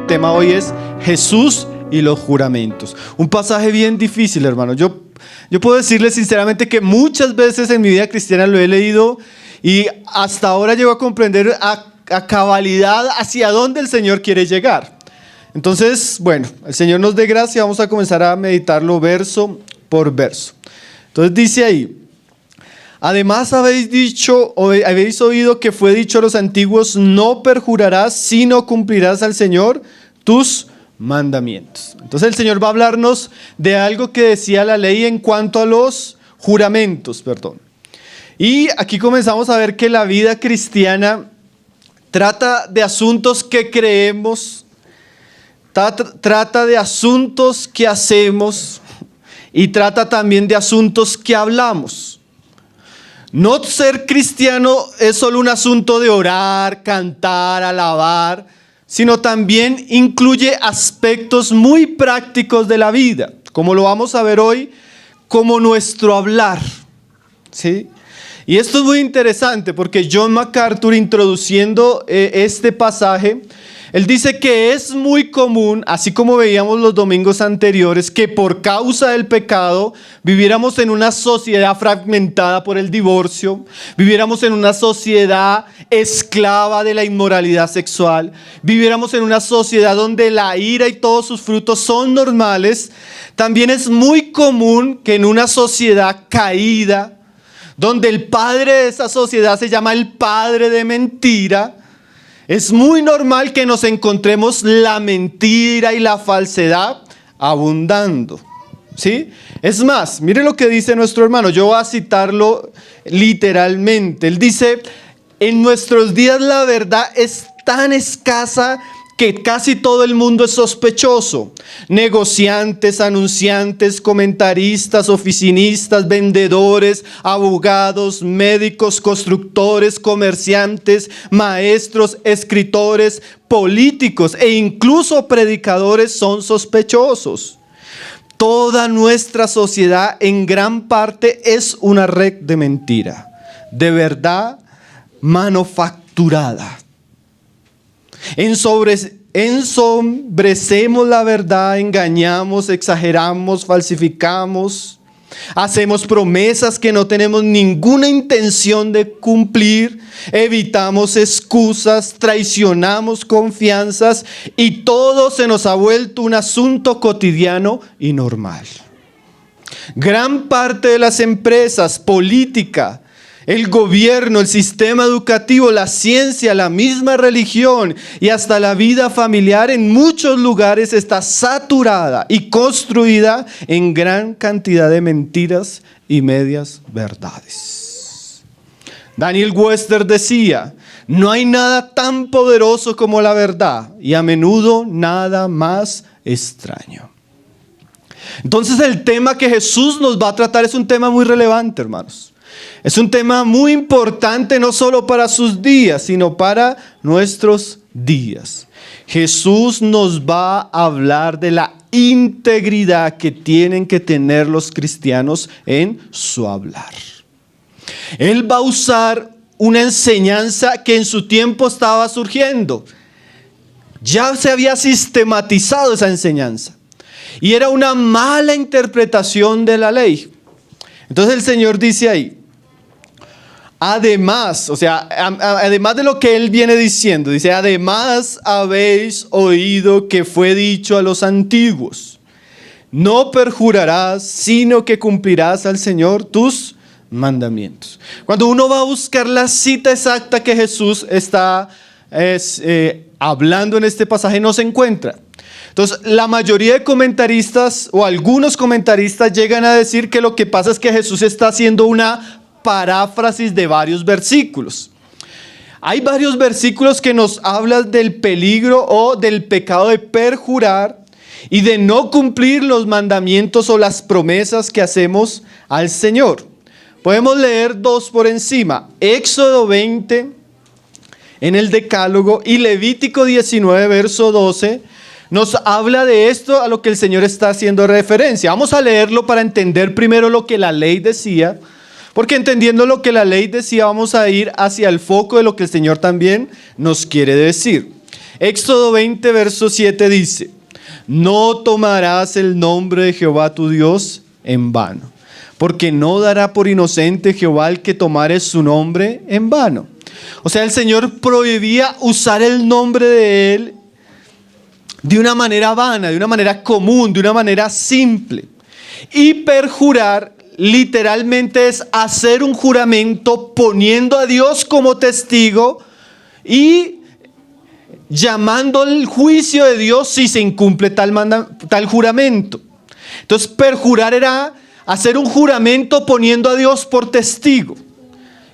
tema hoy es Jesús y los juramentos. Un pasaje bien difícil, hermano. Yo puedo decirles sinceramente que muchas veces en mi vida cristiana lo he leído y hasta ahora llego a comprender a cabalidad hacia dónde el Señor quiere llegar. Entonces, bueno, el Señor nos dé gracia, vamos a comenzar a meditarlo verso por verso. Entonces dice ahí: además habéis oído que fue dicho a los antiguos: no perjurarás, sino cumplirás al Señor tus mandamientos. Entonces el Señor va a hablarnos de algo que decía la ley en cuanto a los juramentos, Y aquí comenzamos a ver que la vida cristiana trata de asuntos que creemos, trata de asuntos que hacemos y trata también de asuntos que hablamos. No ser cristiano es solo un asunto de orar, cantar, alabar, sino también incluye aspectos muy prácticos de la vida, como lo vamos a ver hoy, como nuestro hablar, ¿sí? Y esto es muy interesante porque John MacArthur, introduciendo este pasaje, él dice que es muy común, así como veíamos los domingos anteriores, que por causa del pecado viviéramos en una sociedad fragmentada por el divorcio, viviéramos en una sociedad esclava de la inmoralidad sexual, viviéramos en una sociedad donde la ira y todos sus frutos son normales. También es muy común que en una sociedad caída, donde el padre de esa sociedad se llama el padre de mentira, es muy normal que nos encontremos la mentira y la falsedad abundando, ¿sí? Es más, mire lo que dice nuestro hermano, yo voy a citarlo literalmente. Él dice: en nuestros días la verdad es tan escasa que casi todo el mundo es sospechoso. Negociantes, anunciantes, comentaristas, oficinistas, vendedores, abogados, médicos, constructores, comerciantes, maestros, escritores, políticos e incluso predicadores son sospechosos. Toda nuestra sociedad en gran parte es una red de mentira, de verdad manufacturada. Ensombrecemos la verdad, engañamos, exageramos, falsificamos, hacemos promesas que no tenemos ninguna intención de cumplir, evitamos excusas, traicionamos confianzas y todo se nos ha vuelto un asunto cotidiano y normal. Gran parte de las empresas, política, el gobierno, el sistema educativo, la ciencia, la misma religión y hasta la vida familiar en muchos lugares está saturada y construida en gran cantidad de mentiras y medias verdades. Daniel Webster decía: no hay nada tan poderoso como la verdad y a menudo nada más extraño. Entonces el tema que Jesús nos va a tratar es un tema muy relevante, hermanos. Es un tema muy importante no solo para sus días, sino para nuestros días. Jesús nos va a hablar de la integridad que tienen que tener los cristianos en su hablar. Él va a usar una enseñanza que en su tiempo estaba surgiendo. Ya se había sistematizado esa enseñanza y era una mala interpretación de la ley. Entonces el Señor dice ahí: además, además de lo que Él viene diciendo, dice: además habéis oído que fue dicho a los antiguos: no perjurarás, sino que cumplirás al Señor tus mandamientos. Cuando uno va a buscar la cita exacta que Jesús está hablando en este pasaje, no se encuentra. Entonces, la mayoría de comentaristas o algunos comentaristas llegan a decir que lo que pasa es que Jesús está haciendo una paráfrasis de varios versículos. Hay varios versículos que nos hablan del peligro o del pecado de perjurar y de no cumplir los mandamientos o las promesas que hacemos al Señor. Podemos leer dos por encima: Éxodo 20 en el Decálogo y Levítico 19 verso 12 nos habla de esto a lo que el Señor está haciendo referencia. Vamos a leerlo para entender primero lo que la ley decía, porque entendiendo lo que la ley decía vamos a ir hacia el foco de lo que el Señor también nos quiere decir. Éxodo 20, verso 7 dice: no tomarás el nombre de Jehová tu Dios en vano, porque no dará por inocente Jehová el que tomare su nombre en vano. O sea, el Señor prohibía usar el nombre de Él de una manera vana, de una manera común, de una manera simple. Y perjurar literalmente es hacer un juramento poniendo a Dios como testigo y llamando al juicio de Dios si se incumple tal juramento. Entonces, perjurar era hacer un juramento poniendo a Dios por testigo.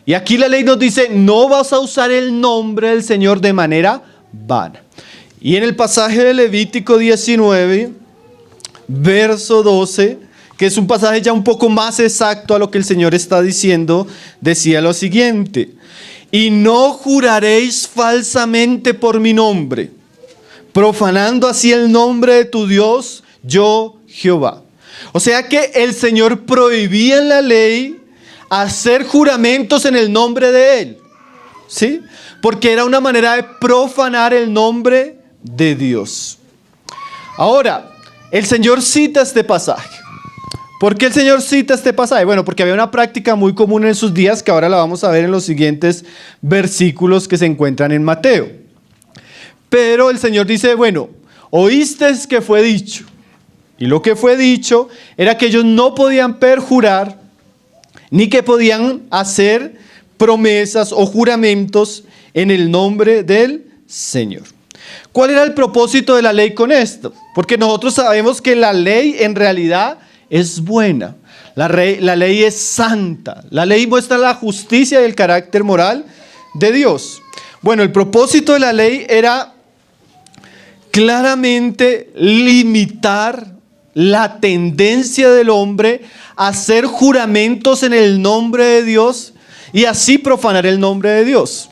Y aquí la ley nos dice: no vas a usar el nombre del Señor de manera vana. Y en el pasaje de Levítico 19, verso 12, que es un pasaje ya un poco más exacto a lo que el Señor está diciendo, decía lo siguiente: y no juraréis falsamente por mi nombre, profanando así el nombre de tu Dios, yo Jehová. O sea que el Señor prohibía en la ley hacer juramentos en el nombre de Él, ¿sí? Porque era una manera de profanar el nombre de Dios. Ahora, el Señor cita este pasaje. ¿Por qué el Señor cita este pasaje? Bueno, porque había una práctica muy común en sus días que ahora la vamos a ver en los siguientes versículos que se encuentran en Mateo. Pero el Señor dice: bueno, oíste que fue dicho. Y lo que fue dicho era que ellos no podían perjurar, ni que podían hacer promesas o juramentos en el nombre del Señor. ¿Cuál era el propósito de la ley con esto? Porque nosotros sabemos que la ley en realidad es buena. La ley es santa. La ley muestra la justicia y el carácter moral de Dios. Bueno, el propósito de la ley era claramente limitar la tendencia del hombre a hacer juramentos en el nombre de Dios y así profanar el nombre de Dios.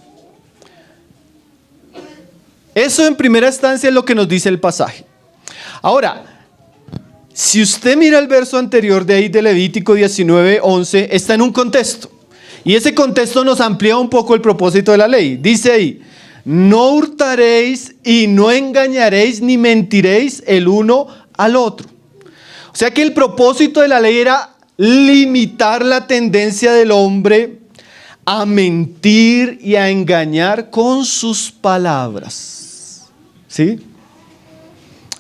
Eso en primera instancia es lo que nos dice el pasaje. Ahora, si usted mira el verso anterior de ahí de Levítico 19:11, está en un contexto. Y ese contexto nos amplía un poco el propósito de la ley. Dice ahí: no hurtaréis y no engañaréis ni mentiréis el uno al otro. O sea que el propósito de la ley era limitar la tendencia del hombre a mentir y a engañar con sus palabras. ¿Sí?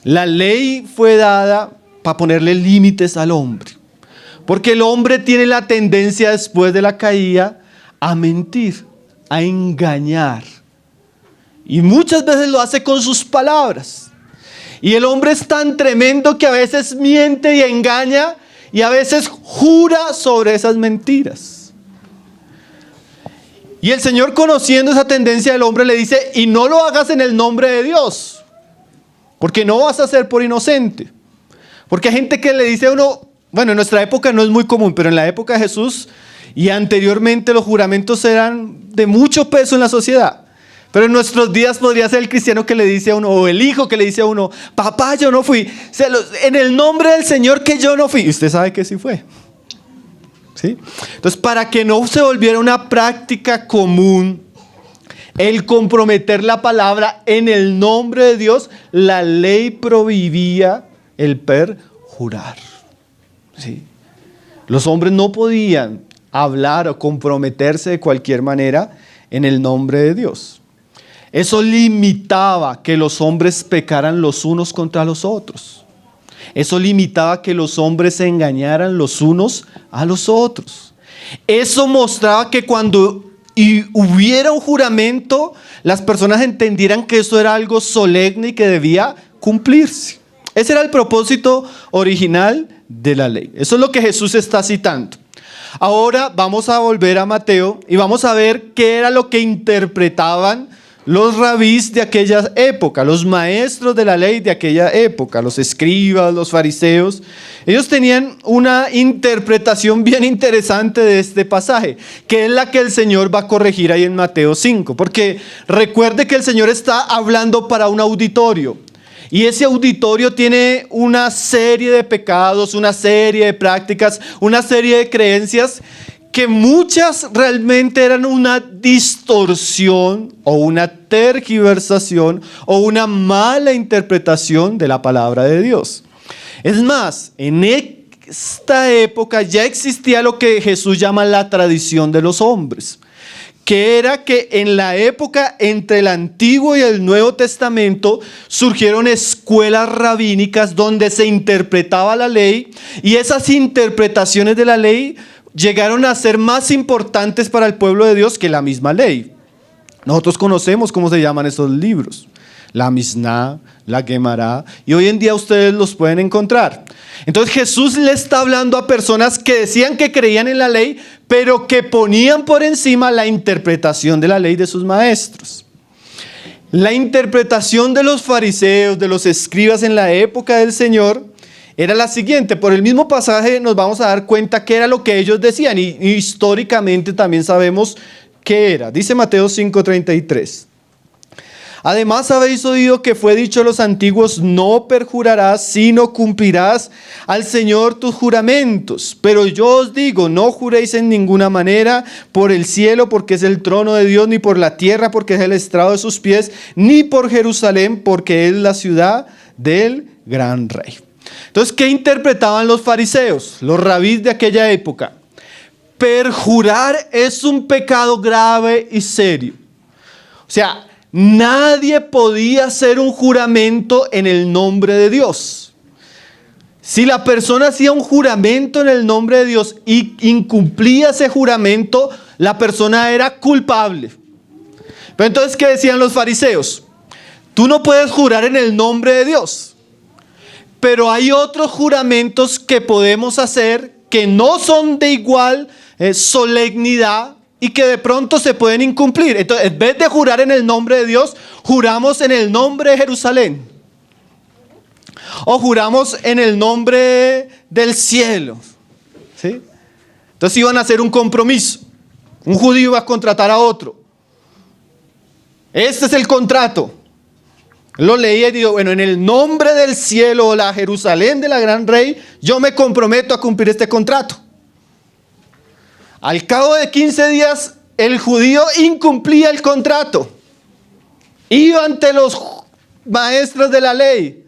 La ley fue dada para ponerle límites al hombre. Porque el hombre tiene la tendencia después de la caída a mentir, a engañar. Y muchas veces lo hace con sus palabras. Y el hombre es tan tremendo que a veces miente y engaña y a veces jura sobre esas mentiras. Y el Señor, conociendo esa tendencia del hombre, le dice: y no lo hagas en el nombre de Dios, porque no vas a ser por inocente. Porque hay gente que le dice a uno, bueno, en nuestra época no es muy común, pero en la época de Jesús y anteriormente los juramentos eran de mucho peso en la sociedad. Pero en nuestros días podría ser el cristiano que le dice a uno, o el hijo que le dice a uno: papá, yo no fui, en el nombre del Señor que yo no fui. Y usted sabe que sí fue. ¿Sí? Entonces, para que no se volviera una práctica común el comprometer la palabra en el nombre de Dios, la ley prohibía el perjurar. ¿Sí? Los hombres no podían hablar o comprometerse de cualquier manera en el nombre de Dios. Eso limitaba que los hombres pecaran los unos contra los otros. Eso limitaba que los hombres se engañaran los unos a los otros. Eso mostraba que cuando hubiera un juramento, las personas entendieran que eso era algo solemne y que debía cumplirse. Ese era el propósito original de la ley. Eso es lo que Jesús está citando. Ahora vamos a volver a Mateo y vamos a ver qué era lo que interpretaban los rabís de aquella época, los maestros de la ley de aquella época, los escribas, los fariseos. Ellos tenían una interpretación bien interesante de este pasaje, que es la que el Señor va a corregir ahí en Mateo 5. Porque recuerde que el Señor está hablando para un auditorio. Y ese auditorio tiene una serie de pecados, una serie de prácticas, una serie de creencias que muchas realmente eran una distorsión o una tergiversación o una mala interpretación de la palabra de Dios. Es más, en esta época ya existía lo que Jesús llama la tradición de los hombres, que era que en la época entre el Antiguo y el Nuevo Testamento surgieron escuelas rabínicas donde se interpretaba la ley, y esas interpretaciones de la ley llegaron a ser más importantes para el pueblo de Dios que la misma ley. Nosotros conocemos cómo se llaman esos libros: la Misná, la Gemara, y hoy en día ustedes los pueden encontrar. Entonces Jesús le está hablando a personas que decían que creían en la ley, pero que ponían por encima la interpretación de la ley de sus maestros. La interpretación de los fariseos, de los escribas en la época del Señor, era la siguiente. Por el mismo pasaje nos vamos a dar cuenta qué era lo que ellos decían, y históricamente también sabemos qué era. Dice Mateo 5:33. Además habéis oído que fue dicho a los antiguos: no perjurarás, sino cumplirás al Señor tus juramentos. Pero yo os digo, no juréis en ninguna manera por el cielo, porque es el trono de Dios, ni por la tierra, porque es el estrado de sus pies, ni por Jerusalén, porque es la ciudad del gran rey. Entonces, ¿qué interpretaban los fariseos, los rabís de aquella época? Perjurar es un pecado grave y serio. O sea, nadie podía hacer un juramento en el nombre de Dios. Si la persona hacía un juramento en el nombre de Dios y incumplía ese juramento, la persona era culpable. Pero entonces, ¿qué decían los fariseos? Tú no puedes jurar en el nombre de Dios, pero hay otros juramentos que podemos hacer que no son de igual solemnidad y que de pronto se pueden incumplir. Entonces, en vez de jurar en el nombre de Dios, juramos en el nombre de Jerusalén. O juramos en el nombre del cielo. ¿Sí? Entonces iban a hacer un compromiso. Un judío iba a contratar a otro. Este es el contrato. Lo leía y digo, bueno, en el nombre del cielo o la Jerusalén de la gran rey, yo me comprometo a cumplir este contrato. Al cabo de 15 días, el judío incumplía el contrato. Iba ante los maestros de la ley.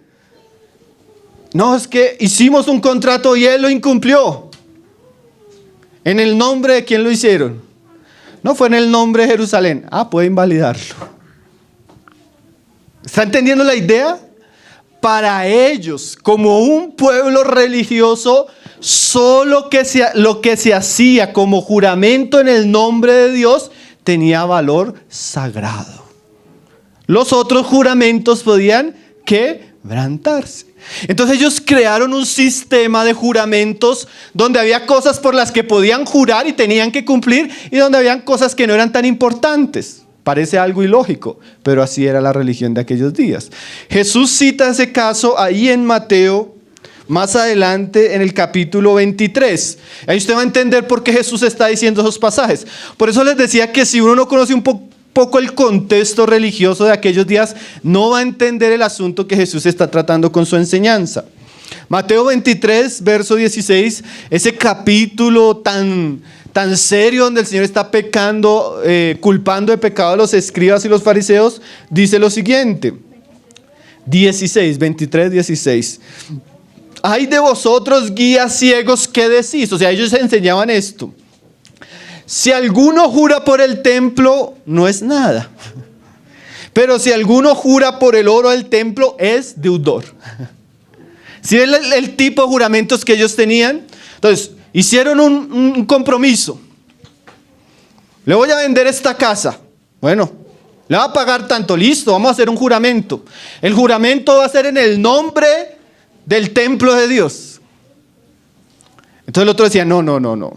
No, es que hicimos un contrato y él lo incumplió. ¿En el nombre de quién lo hicieron? No, fue en el nombre de Jerusalén. Ah, puede invalidarlo. ¿Está entendiendo la idea? Para ellos, como un pueblo religioso, solo lo que se hacía como juramento en el nombre de Dios tenía valor sagrado. Los otros juramentos podían quebrantarse. Entonces ellos crearon un sistema de juramentos donde había cosas por las que podían jurar y tenían que cumplir, y donde habían cosas que no eran tan importantes. Parece algo ilógico, pero así era la religión de aquellos días. Jesús cita ese caso ahí en Mateo, más adelante en el capítulo 23. Ahí usted va a entender por qué Jesús está diciendo esos pasajes. Por eso les decía que si uno no conoce un poco el contexto religioso de aquellos días, no va a entender el asunto que Jesús está tratando con su enseñanza. Mateo 23, verso 16, ese capítulo tan serio donde el Señor está culpando de pecado a los escribas y los fariseos, dice lo siguiente. 23, 16. Ay de vosotros, guías ciegos, ¿qué decís? O sea, ellos enseñaban esto. Si alguno jura por el templo, no es nada. Pero si alguno jura por el oro del templo, es deudor. ¿Sí ven el tipo de juramentos que ellos tenían? Entonces, hicieron un compromiso. Le voy a vender esta casa. Bueno, le va a pagar tanto. Listo, vamos a hacer un juramento. El juramento va a ser en el nombre del templo de Dios. Entonces el otro decía, no.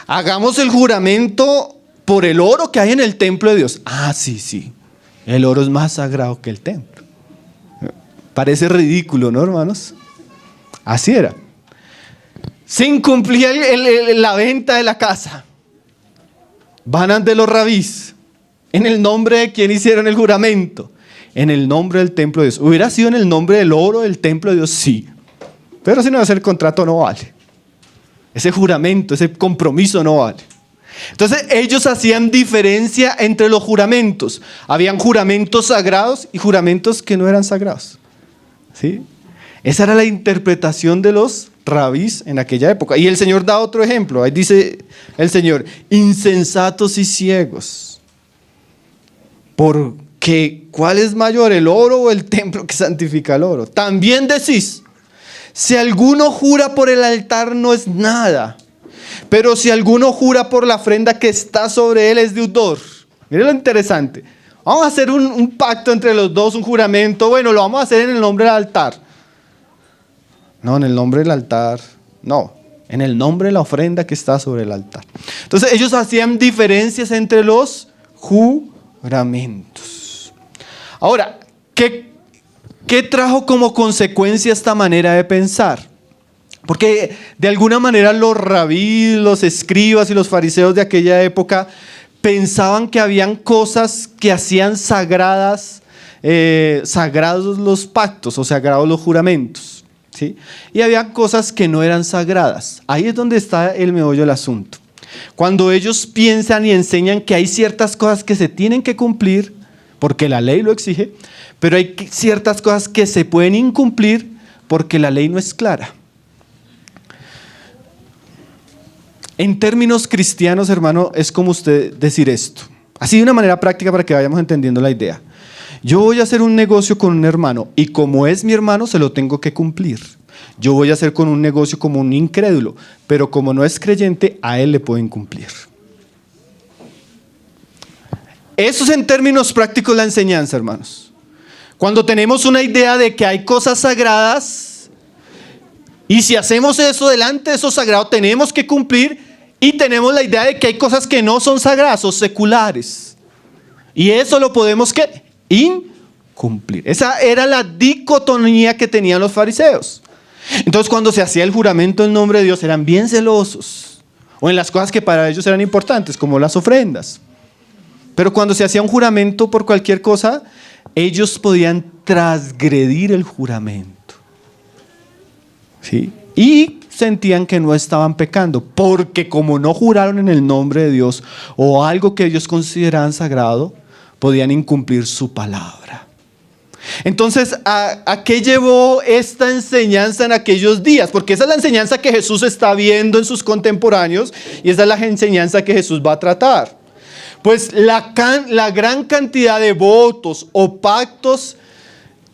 Hagamos el juramento por el oro que hay en el templo de Dios. Ah, sí. El oro es más sagrado que el templo. Parece ridículo, ¿no, hermanos? Así era. Se incumplía la venta de la casa. Van ante los rabís. ¿En el nombre de quién hicieron el juramento? En el nombre del templo de Dios. ¿Hubiera sido en el nombre del oro del templo de Dios? Sí. Pero si no hace el contrato, no vale. ese juramento, ese compromiso no vale. Entonces ellos hacían diferencia entre los juramentos. Habían juramentos sagrados y juramentos que no eran sagrados. ¿Sí? Esa era la interpretación de los rabís en aquella época. Y el Señor da otro ejemplo. Ahí dice el Señor: insensatos y ciegos. Porque ¿cuál es mayor, el oro o el templo que santifica el oro? También decís: si alguno jura por el altar no es nada, pero si alguno jura por la ofrenda que está sobre él es deudor. Miren lo interesante. Vamos a hacer un pacto entre los dos, un juramento. Bueno, lo vamos a hacer en el nombre del altar. No, en el nombre del altar, no. En el nombre de la ofrenda que está sobre el altar. Entonces ellos hacían diferencias entre los juramentos. Ahora, ¿qué trajo como consecuencia esta manera de pensar? Porque de alguna manera los rabíes, los escribas y los fariseos de aquella época pensaban que habían cosas que hacían sagrados los pactos o sagrados los juramentos. ¿Sí? Y había cosas que no eran sagradas. Ahí es donde está el meollo del asunto. Cuando ellos piensan y enseñan que hay ciertas cosas que se tienen que cumplir, porque la ley lo exige, pero hay ciertas cosas que se pueden incumplir porque la ley no es clara. En términos cristianos, hermano, es como usted decir esto. Así de una manera práctica para que vayamos entendiendo la idea. Yo voy a hacer un negocio con un hermano y como es mi hermano se lo tengo que cumplir. Yo voy a hacer con un negocio como un incrédulo, pero como no es creyente, a él le pueden cumplir. Eso es en términos prácticos la enseñanza, hermanos. Cuando tenemos una idea de que hay cosas sagradas y si hacemos eso delante de eso sagrado tenemos que cumplir, y tenemos la idea de que hay cosas que no son sagradas o seculares. Y eso lo podemos ¿qué? Incumplir. Esa era la dicotomía que tenían los fariseos. Entonces cuando se hacía el juramento en nombre de Dios eran bien celosos, o en las cosas que para ellos eran importantes, como las ofrendas. Pero cuando se hacía un juramento por cualquier cosa, ellos podían transgredir el juramento. ¿Sí? Y sentían que no estaban pecando, porque como no juraron en el nombre de Dios o algo que ellos consideraban sagrado, podían incumplir su palabra. Entonces, ¿a qué llevó esta enseñanza en aquellos días? Porque esa es la enseñanza que Jesús está viendo en sus contemporáneos y esa es la enseñanza que Jesús va a tratar. Pues la gran cantidad de votos o pactos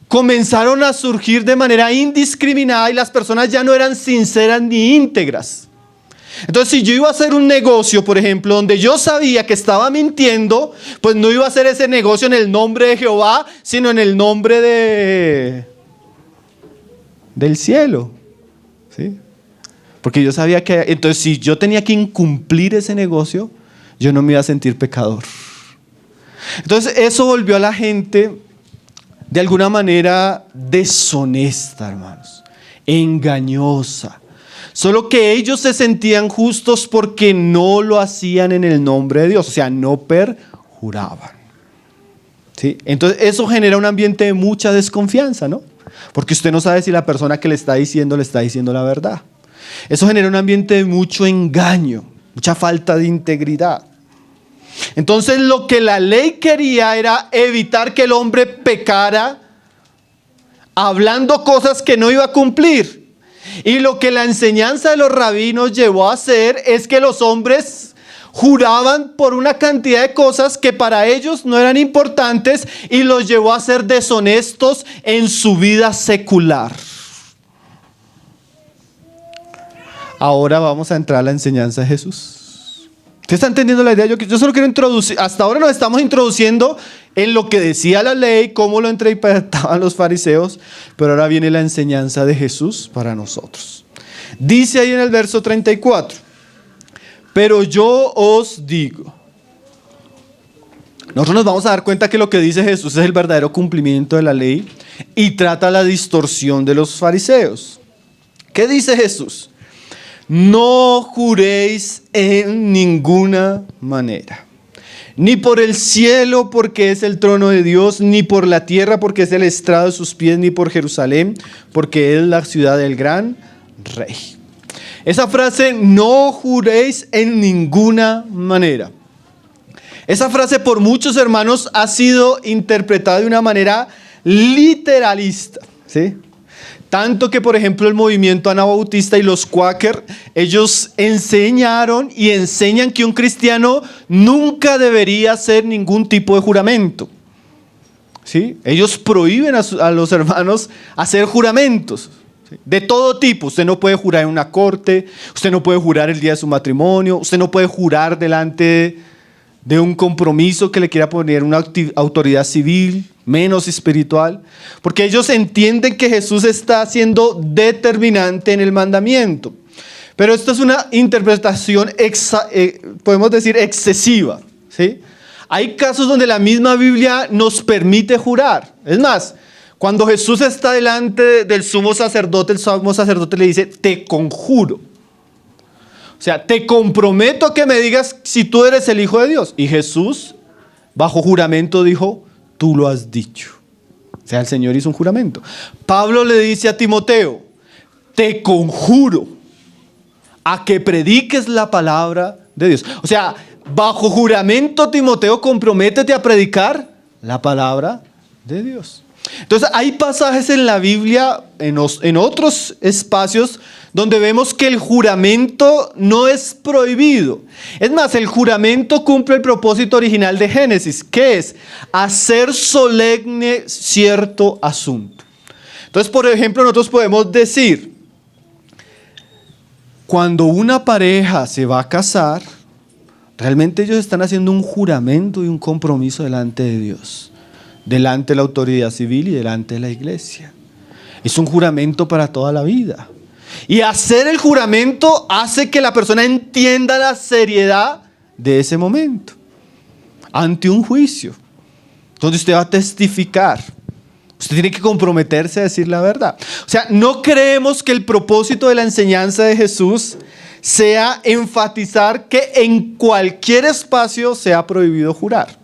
comenzaron a surgir de manera indiscriminada y las personas ya no eran sinceras ni íntegras. Entonces, si yo iba a hacer un negocio, por ejemplo, donde yo sabía que estaba mintiendo, pues no iba a hacer ese negocio en el nombre de Jehová, sino en el nombre del cielo. ¿Sí? Porque yo sabía que, entonces, si yo tenía que incumplir ese negocio, yo no me iba a sentir pecador. Entonces, eso volvió a la gente de alguna manera deshonesta, hermanos, engañosa. Solo que ellos se sentían justos porque no lo hacían en el nombre de Dios, o sea, no perjuraban. ¿Sí? Entonces eso genera un ambiente de mucha desconfianza, ¿no? Porque usted no sabe si la persona que le está diciendo la verdad. Eso genera un ambiente de mucho engaño, mucha falta de integridad. Entonces lo que la ley quería era evitar que el hombre pecara hablando cosas que no iba a cumplir. Y lo que la enseñanza de los rabinos llevó a hacer es que los hombres juraban por una cantidad de cosas que para ellos no eran importantes y los llevó a ser deshonestos en su vida secular. Ahora vamos a entrar a la enseñanza de Jesús. ¿Usted está entendiendo la idea? Yo solo quiero introducir, hasta ahora nos estamos introduciendo en lo que decía la ley, cómo lo interpretaban los fariseos, pero ahora viene la enseñanza de Jesús para nosotros. Dice ahí en el verso 34, pero yo os digo. Nosotros nos vamos a dar cuenta que lo que dice Jesús es el verdadero cumplimiento de la ley y trata la distorsión de los fariseos. ¿Qué dice Jesús? No juréis en ninguna manera, ni por el cielo porque es el trono de Dios, ni por la tierra porque es el estrado de sus pies, ni por Jerusalén porque es la ciudad del gran rey. Esa frase, no juréis en ninguna manera. Esa frase por muchos hermanos ha sido interpretada de una manera literalista, ¿sí? Tanto que, por ejemplo, el movimiento anabautista y los Quaker, ellos enseñaron y enseñan que un cristiano nunca debería hacer ningún tipo de juramento, ¿sí? Ellos prohíben a los hermanos hacer juramentos, ¿sí? De todo tipo. Usted no puede jurar en una corte, usted no puede jurar el día de su matrimonio, usted no puede jurar delante de un compromiso que le quiera poner una autoridad civil, menos espiritual, porque ellos entienden que Jesús está siendo determinante en el mandamiento. Pero esto es una interpretación, podemos decir, excesiva, ¿sí? Hay casos donde la misma Biblia nos permite jurar. Es más, cuando Jesús está delante del sumo sacerdote, el sumo sacerdote le dice, te conjuro. O sea, te comprometo a que me digas si tú eres el Hijo de Dios. Y Jesús, bajo juramento, dijo, tú lo has dicho. O sea, el Señor hizo un juramento. Pablo le dice a Timoteo, te conjuro a que prediques la palabra de Dios. O sea, bajo juramento, Timoteo, comprométete a predicar la palabra de Dios. Entonces, hay pasajes en la Biblia, en otros espacios, donde vemos que el juramento no es prohibido. Es más, el juramento cumple el propósito original de Génesis, que es hacer solemne cierto asunto. Entonces, por ejemplo, nosotros podemos decir, cuando una pareja se va a casar, realmente ellos están haciendo un juramento y un compromiso delante de Dios, delante de la autoridad civil y delante de la iglesia. Es un juramento para toda la vida. Y hacer el juramento hace que la persona entienda la seriedad de ese momento ante un juicio donde usted va a testificar. Usted tiene que comprometerse a decir la verdad. O sea, no creemos que el propósito de la enseñanza de Jesús sea enfatizar que en cualquier espacio sea prohibido jurar.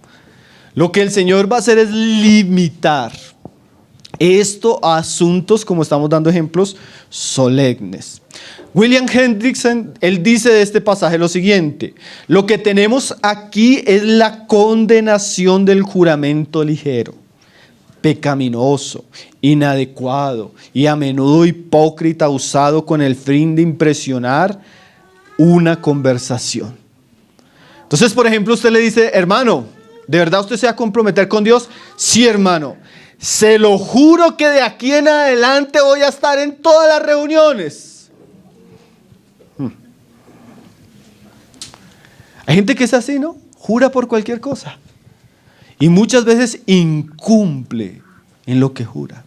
Lo que el Señor va a hacer es limitar esto a asuntos, como estamos dando ejemplos, solemnes. William Hendrickson, él dice de este pasaje lo siguiente: lo que tenemos aquí es la condenación del juramento ligero, pecaminoso, inadecuado y a menudo hipócrita, usado con el fin de impresionar una conversación. Entonces, por ejemplo, usted le dice, hermano, ¿de verdad usted se va a comprometer con Dios? Sí, hermano. Se lo juro que de aquí en adelante voy a estar en todas las reuniones. Hay gente que es así, ¿no? Jura por cualquier cosa. Y muchas veces incumple en lo que jura.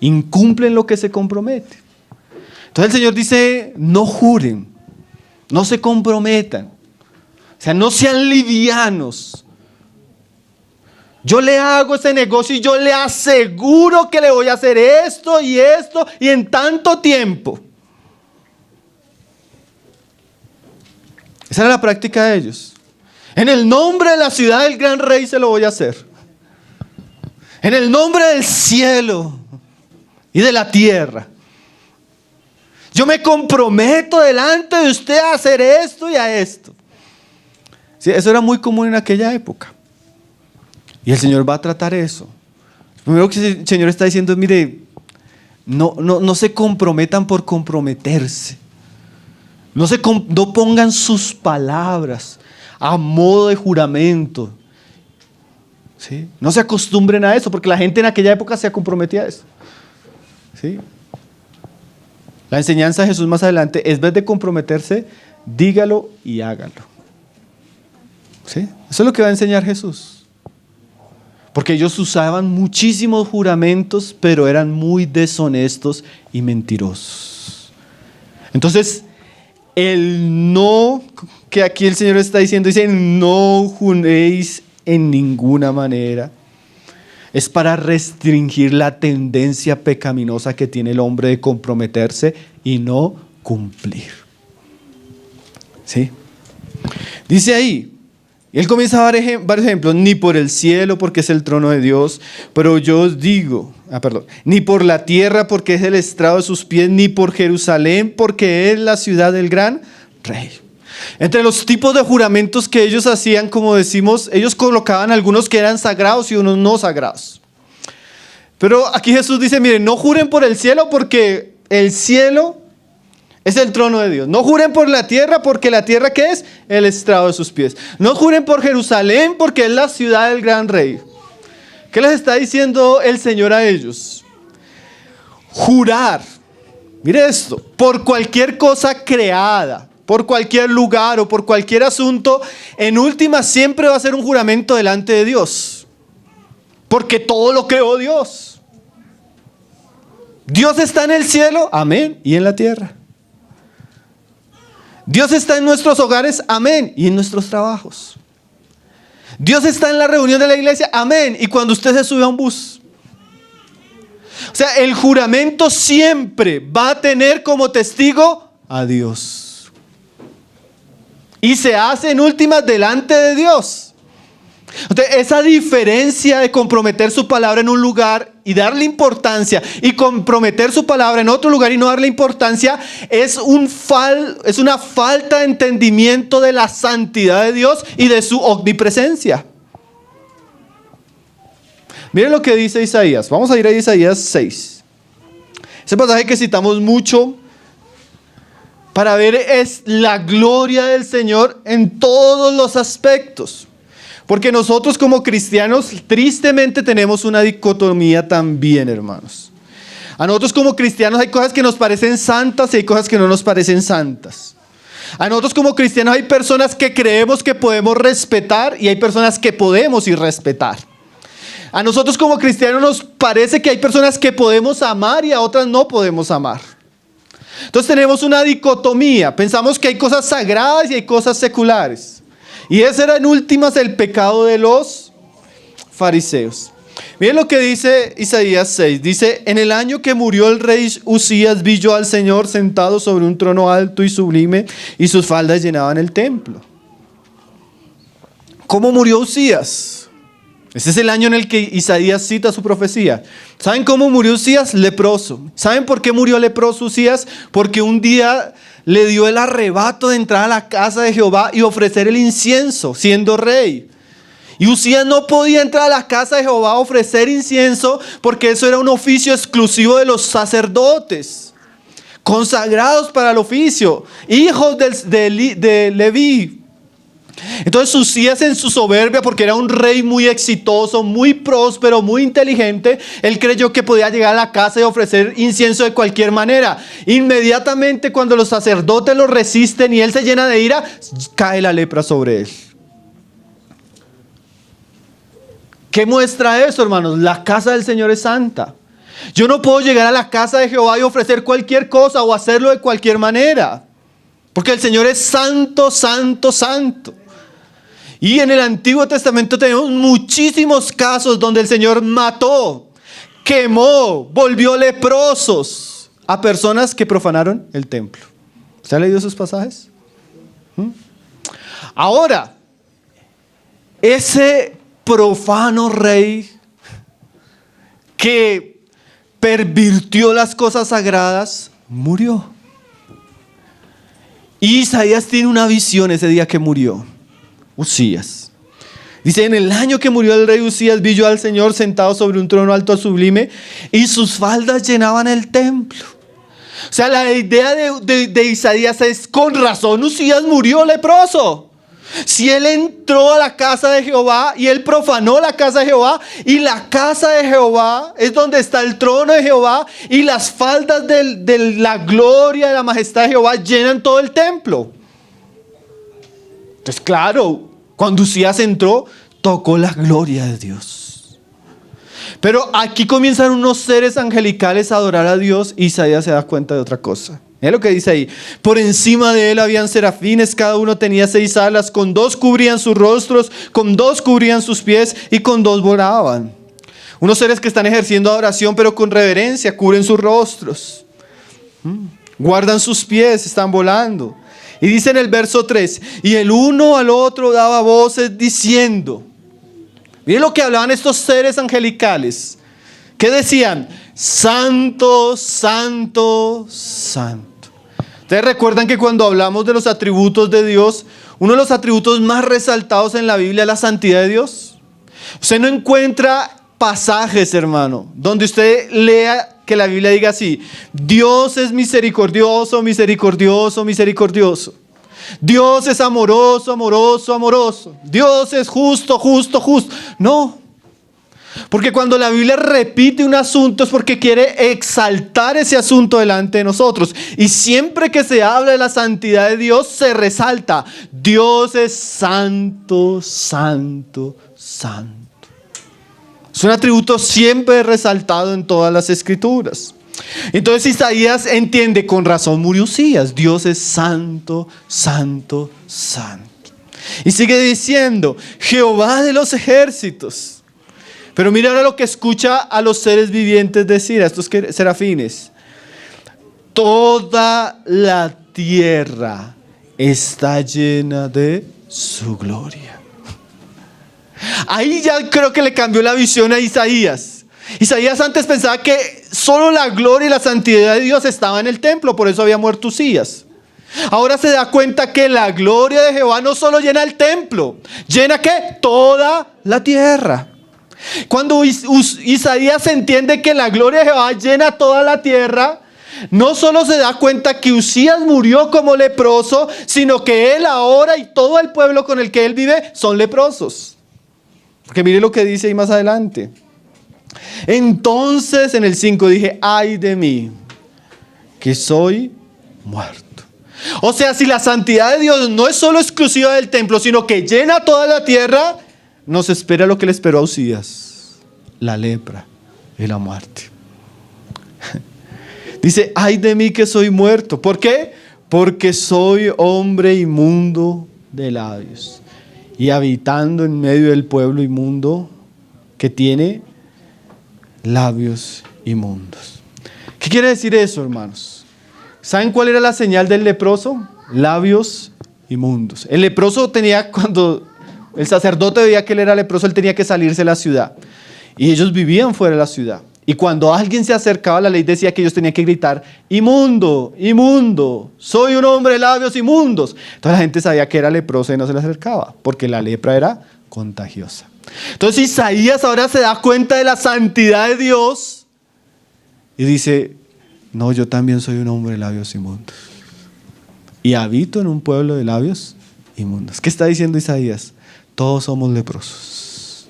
Incumple en lo que se compromete. Entonces el Señor dice, no juren, no se comprometan. O sea, no sean livianos. Yo le hago ese negocio y yo le aseguro que le voy a hacer esto y en tanto tiempo. Esa era la práctica de ellos. En el nombre de la ciudad del gran rey se lo voy a hacer. En el nombre del cielo y de la tierra. Yo me comprometo delante de usted a hacer esto y a esto. Sí, eso era muy común en aquella época. Y el Señor va a tratar eso. Lo primero que el Señor está diciendo es, mire, no se comprometan por comprometerse. No pongan sus palabras a modo de juramento. ¿Sí? No se acostumbren a eso, porque la gente en aquella época se comprometía a eso. ¿Sí? La enseñanza de Jesús más adelante es, en vez de comprometerse, dígalo y hágalo. ¿Sí? Eso es lo que va a enseñar Jesús. Porque ellos usaban muchísimos juramentos, pero eran muy deshonestos y mentirosos. Entonces, el no que aquí el Señor está diciendo, dice, no juréis en ninguna manera, es para restringir la tendencia pecaminosa que tiene el hombre de comprometerse y no cumplir. ¿Sí? Dice ahí, Y él comienza a dar varios ejemplos. Ni por el cielo, porque es el trono de Dios, pero yo os digo, ni por la tierra, porque es el estrado de sus pies, ni por Jerusalén, porque es la ciudad del gran rey. Entre los tipos de juramentos que ellos hacían, como decimos, ellos colocaban algunos que eran sagrados y unos no sagrados. Pero aquí Jesús dice, miren, no juren por el cielo, porque el cielo es el trono de Dios. No juren por la tierra, porque la tierra, ¿qué es? El estrado de sus pies. No juren por Jerusalén, porque es la ciudad del gran rey. ¿Qué les está diciendo el Señor a ellos? Jurar, mire esto, por cualquier cosa creada, por cualquier lugar o por cualquier asunto, en última siempre va a ser un juramento delante de Dios. Porque todo lo creó Dios. Dios está en el cielo, amén, y en la tierra. Dios está en nuestros hogares, amén, y en nuestros trabajos. Dios está en la reunión de la iglesia, amén, y cuando usted se sube a un bus. O sea, el juramento siempre va a tener como testigo a Dios. Y se hace en últimas delante de Dios. Entonces, esa diferencia de comprometer su palabra en un lugar y darle importancia, y comprometer su palabra en otro lugar y no darle importancia, es una falta de entendimiento de la santidad de Dios y de su omnipresencia. Miren lo que dice Isaías. Vamos a ir a Isaías 6. Ese pasaje que citamos mucho para ver es la gloria del Señor en todos los aspectos. Porque nosotros como cristianos tristemente tenemos una dicotomía también, hermanos. A nosotros como cristianos hay cosas que nos parecen santas y hay cosas que no nos parecen santas. A nosotros como cristianos hay personas que creemos que podemos respetar y hay personas que podemos irrespetar. A nosotros como cristianos nos parece que hay personas que podemos amar y a otras no podemos amar. Entonces tenemos una dicotomía. Pensamos que hay cosas sagradas y hay cosas seculares. Y ese era en últimas el pecado de los fariseos. Miren lo que dice Isaías 6. Dice, en el año que murió el rey Usías, vi yo al Señor sentado sobre un trono alto y sublime, y sus faldas llenaban el templo. ¿Cómo murió Usías? Ese es el año en el que Isaías cita su profecía. ¿Saben cómo murió Usías? Leproso. ¿Saben por qué murió leproso Usías? Porque un día le dio el arrebato de entrar a la casa de Jehová y ofrecer el incienso, siendo rey. Y Usías no podía entrar a la casa de Jehová a ofrecer incienso porque eso era un oficio exclusivo de los sacerdotes, consagrados para el oficio, hijos de Leví. Entonces Usías, en su soberbia, porque era un rey muy exitoso, muy próspero, muy inteligente, él creyó que podía llegar a la casa y ofrecer incienso de cualquier manera. Inmediatamente, cuando los sacerdotes lo resisten y él se llena de ira, cae la lepra sobre él. ¿Qué muestra eso, hermanos? La casa del Señor es santa. Yo no puedo llegar a la casa de Jehová y ofrecer cualquier cosa o hacerlo de cualquier manera, porque el Señor es santo, santo, santo. Y en el Antiguo Testamento tenemos muchísimos casos donde el Señor mató, quemó, volvió leprosos a personas que profanaron el templo. ¿Usted ha leído esos pasajes? Ahora, ese profano rey que pervirtió las cosas sagradas murió. Y Isaías tiene una visión ese día que murió Usías. Dice, en el año que murió el rey Usías, vi yo al Señor sentado sobre un trono alto sublime, y sus faldas llenaban el templo. O sea, la idea de Isaías es, con razón Usías murió leproso. Si él entró a la casa de Jehová y él profanó la casa de Jehová, y la casa de Jehová es donde está el trono de Jehová, y las faldas de la gloria, de la majestad de Jehová llenan todo el templo. Entonces, claro, cuando Usías entró, tocó la gloria de Dios. Pero aquí comienzan unos seres angelicales a adorar a Dios, y Isaías se da cuenta de otra cosa. Es lo que dice ahí. Por encima de él habían serafines, cada uno tenía 6 alas, con 2 cubrían sus rostros, con 2 cubrían sus pies y con 2 volaban. Unos seres que están ejerciendo adoración, pero con reverencia, cubren sus rostros. Guardan sus pies, están volando. Y dice en el verso 3, y el uno al otro daba voces diciendo, miren lo que hablaban estos seres angelicales. ¿Qué decían? Santo, santo, santo. Ustedes recuerdan que cuando hablamos de los atributos de Dios, uno de los atributos más resaltados en la Biblia es la santidad de Dios. Usted no encuentra pasajes, hermano, donde usted lea que la Biblia diga así: Dios es misericordioso, misericordioso, misericordioso. Dios es amoroso, amoroso, amoroso. Dios es justo, justo, justo. No. Porque cuando la Biblia repite un asunto es porque quiere exaltar ese asunto delante de nosotros. Y siempre que se habla de la santidad de Dios, se resalta: Dios es santo, santo, santo. Es un atributo siempre resaltado en todas las escrituras. Entonces Isaías entiende: con razón murió Usías. Dios es santo, santo, santo. Y sigue diciendo: Jehová de los ejércitos. Pero mira ahora lo que escucha a los seres vivientes decir, a estos serafines: toda la tierra está llena de su gloria. Ahí ya creo que le cambió la visión a Isaías. Isaías antes pensaba que solo la gloria y la santidad de Dios estaba en el templo, por eso había muerto Usías. Ahora se da cuenta que la gloria de Jehová no solo llena el templo, llena ¿qué? Toda la tierra. Cuando Isaías entiende que la gloria de Jehová llena toda la tierra, no solo se da cuenta que Usías murió como leproso, sino que él ahora y todo el pueblo con el que él vive son leprosos. Porque mire lo que dice ahí más adelante. Entonces en el 5 dije: ay de mí, que soy muerto. O sea, si la santidad de Dios no es solo exclusiva del templo, sino que llena toda la tierra, nos espera lo que le esperó a Usías: la lepra y la muerte. Dice: ay de mí que soy muerto. ¿Por qué? Porque soy hombre inmundo de labios, y habitando en medio del pueblo inmundo que tiene labios inmundos. ¿Qué quiere decir eso, hermanos? ¿Saben cuál era la señal del leproso? Labios inmundos. El leproso tenía, cuando el sacerdote veía que él era leproso, él tenía que salirse de la ciudad. Y ellos vivían fuera de la ciudad. Y cuando alguien se acercaba, la ley decía que ellos tenían que gritar: inmundo, inmundo, soy un hombre de labios inmundos. Entonces la gente sabía que era leproso y no se le acercaba, porque la lepra era contagiosa. Entonces Isaías ahora se da cuenta de la santidad de Dios y dice: no, yo también soy un hombre de labios inmundos. Y habito en un pueblo de labios inmundos. ¿Qué está diciendo Isaías? Todos somos leprosos.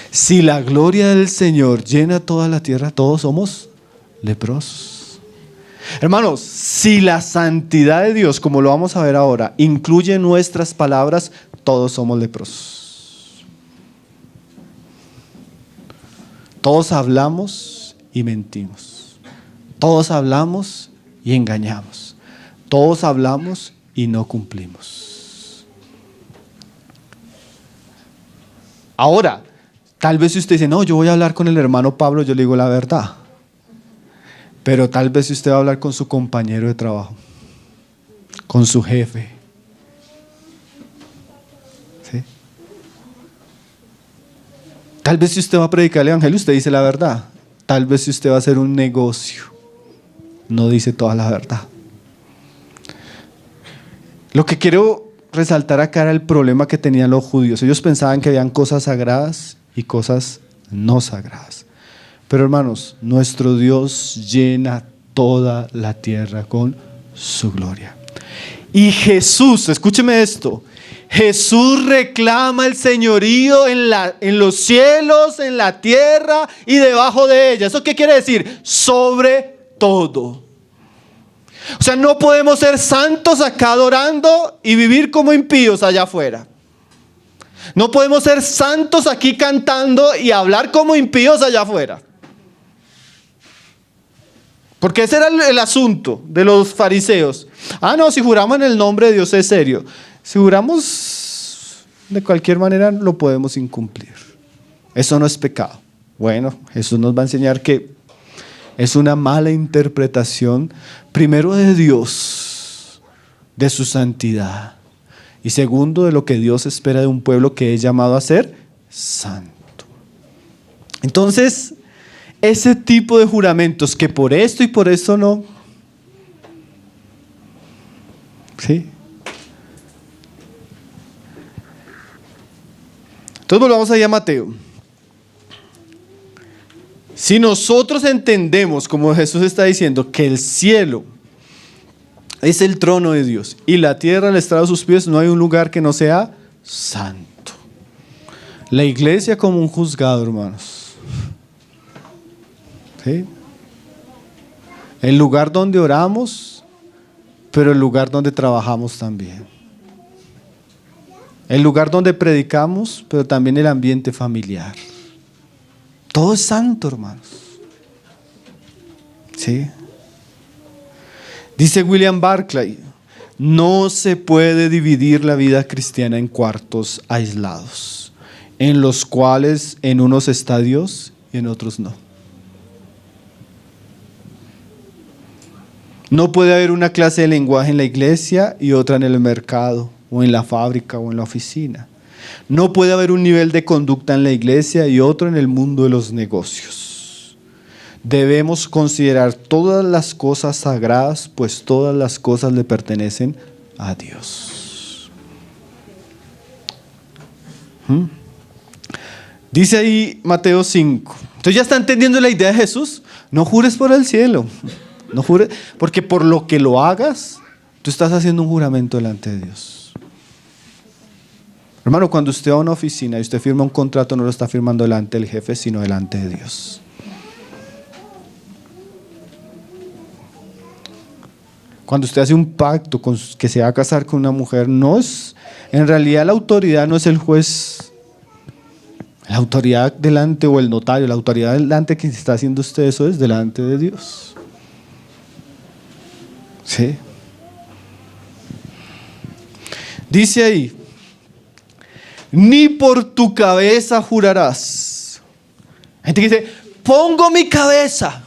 Si la gloria del Señor llena toda la tierra, todos somos leprosos. Hermanos, si la santidad de Dios, como lo vamos a ver ahora, incluye nuestras palabras, todos somos leprosos. Todos hablamos y mentimos. Todos hablamos y engañamos. Todos hablamos y no cumplimos. Ahora, tal vez si usted dice: no, yo voy a hablar con el hermano Pablo, yo le digo la verdad. Pero tal vez si usted va a hablar con su compañero de trabajo, con su jefe, ¿sí? Tal vez si usted va a predicar el evangelio, usted dice la verdad. Tal vez si usted va a hacer un negocio, no dice toda la verdad. Lo que quiero resaltar acá era el problema que tenían los judíos. Ellos pensaban que habían cosas sagradas y cosas no sagradas. Pero hermanos, nuestro Dios llena toda la tierra con su gloria. Y Jesús, escúcheme esto, Jesús reclama el señorío en los cielos, en la tierra y debajo de ella. ¿Eso qué quiere decir? Sobre todo. O sea, no podemos ser santos acá adorando y vivir como impíos allá afuera. No podemos ser santos aquí cantando y hablar como impíos allá afuera. Porque ese era el asunto de los fariseos. Ah, no, si juramos en el nombre de Dios es serio. Si juramos de cualquier manera lo podemos incumplir. Eso no es pecado. Bueno, Jesús nos va a enseñar que es una mala interpretación, primero de Dios, de su santidad. Y segundo, de lo que Dios espera de un pueblo que es llamado a ser santo. Entonces, ese tipo de juramentos que por esto y por esto no. ¿Sí? Entonces volvamos ahí a Mateo. Si nosotros entendemos, como Jesús está diciendo, que el cielo es el trono de Dios y la tierra el estrado de sus pies, no hay un lugar que no sea santo. La iglesia como un juzgado, hermanos. ¿Sí? El lugar donde oramos, pero el lugar donde trabajamos también. El lugar donde predicamos, pero también el ambiente familiar. Todo es santo, hermanos. ¿Sí? Dice William Barclay, no se puede dividir la vida cristiana en cuartos aislados, en los cuales en unos está Dios y en otros no. No puede haber una clase de lenguaje en la iglesia y otra en el mercado, o en la fábrica, o en la oficina. No puede haber un nivel de conducta en la iglesia y otro en el mundo de los negocios. Debemos considerar todas las cosas sagradas, pues todas las cosas le pertenecen a Dios. Dice ahí Mateo 5. Entonces ya está entendiendo la idea de Jesús. No jures por el cielo. No jures, porque por lo que lo hagas, tú estás haciendo un juramento delante de Dios. Hermano, cuando usted va a una oficina y usted firma un contrato, no lo está firmando delante del jefe, sino delante de Dios. Cuando usted hace un pacto que se va a casar con una mujer, no es, en realidad la autoridad no es el juez, la autoridad delante o el notario, la autoridad delante que está haciendo usted eso es delante de Dios. ¿Sí? Dice ahí, ni por tu cabeza jurarás. Hay gente que dice, pongo mi cabeza,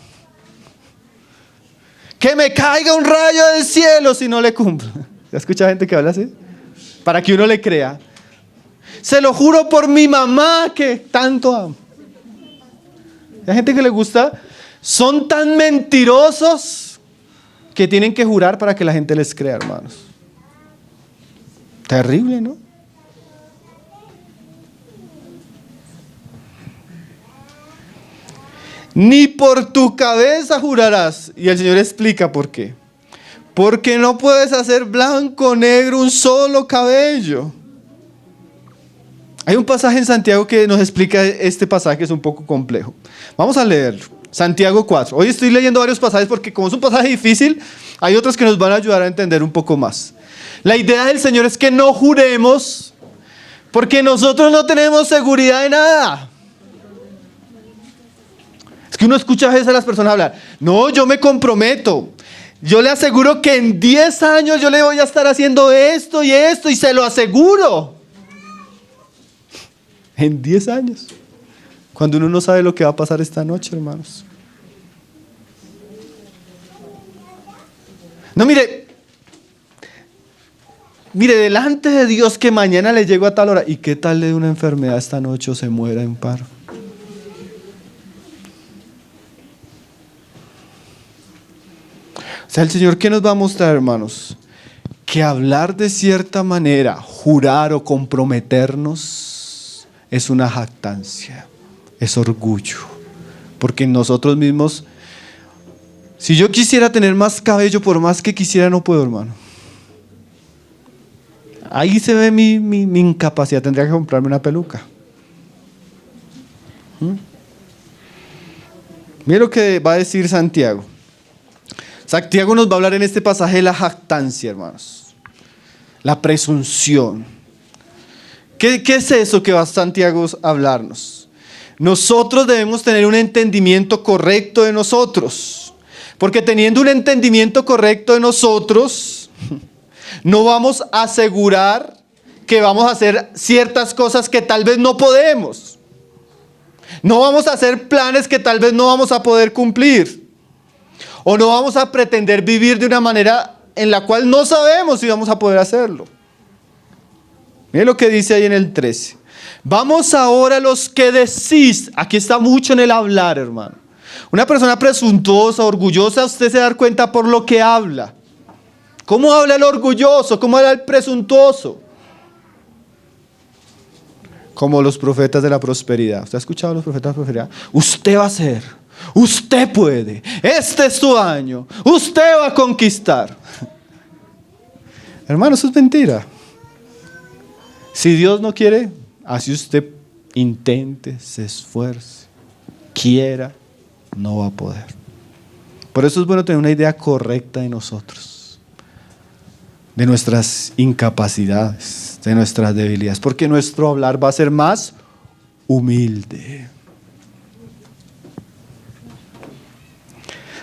que me caiga un rayo del cielo si no le cumplo. ¿Ya escucha gente que habla así? Para que uno le crea. Se lo juro por mi mamá que tanto amo. Hay gente que le gusta, son tan mentirosos que tienen que jurar para que la gente les crea, hermanos. Terrible, ¿no? Ni por tu cabeza jurarás. Y el Señor explica por qué. Porque no puedes hacer blanco o negro un solo cabello. Hay un pasaje en Santiago que nos explica este pasaje, es un poco complejo. Vamos a leerlo. Santiago 4. Hoy estoy leyendo varios pasajes porque como es un pasaje difícil, hay otros que nos van a ayudar a entender un poco más. La idea del Señor es que no juremos porque nosotros no tenemos seguridad de nada. Es que uno escucha a veces a las personas hablar, no, yo me comprometo, yo le aseguro que en 10 años yo le voy a estar haciendo esto y se lo aseguro. En 10 años, cuando uno no sabe lo que va a pasar esta noche, hermanos. No, mire, delante de Dios que mañana le llego a tal hora, ¿y qué tal le dé una enfermedad esta noche o se muera en paro? O sea, el Señor, ¿qué nos va a mostrar, hermanos? Que hablar de cierta manera, jurar o comprometernos, es una jactancia, es orgullo. Porque nosotros mismos, si yo quisiera tener más cabello, por más que quisiera, no puedo, hermano. Ahí se ve mi incapacidad, tendría que comprarme una peluca. Mira lo que va a decir Santiago. Santiago nos va a hablar en este pasaje de la jactancia, hermanos. La presunción. ¿Qué es eso que va Santiago a hablarnos? Nosotros debemos tener un entendimiento correcto de nosotros. Porque teniendo un entendimiento correcto de nosotros, no vamos a asegurar que vamos a hacer ciertas cosas que tal vez no podemos. No vamos a hacer planes que tal vez no vamos a poder cumplir. O no vamos a pretender vivir de una manera en la cual no sabemos si vamos a poder hacerlo. Miren lo que dice ahí en el 13. Vamos ahora a los que decís. Aquí está mucho en el hablar, hermano. Una persona presuntuosa, orgullosa, usted se da cuenta por lo que habla. ¿Cómo habla el orgulloso? ¿Cómo habla el presuntuoso? Como los profetas de la prosperidad. ¿Usted ha escuchado a los profetas de la prosperidad? Usted va a hacer, usted puede, este es su año, usted va a conquistar. Hermano, eso es mentira. Si Dios no quiere, así usted intente, se esfuerce, quiera, no va a poder. Por eso es bueno tener una idea correcta de nosotros, de nuestras incapacidades, de nuestras debilidades, porque nuestro hablar va a ser más humilde.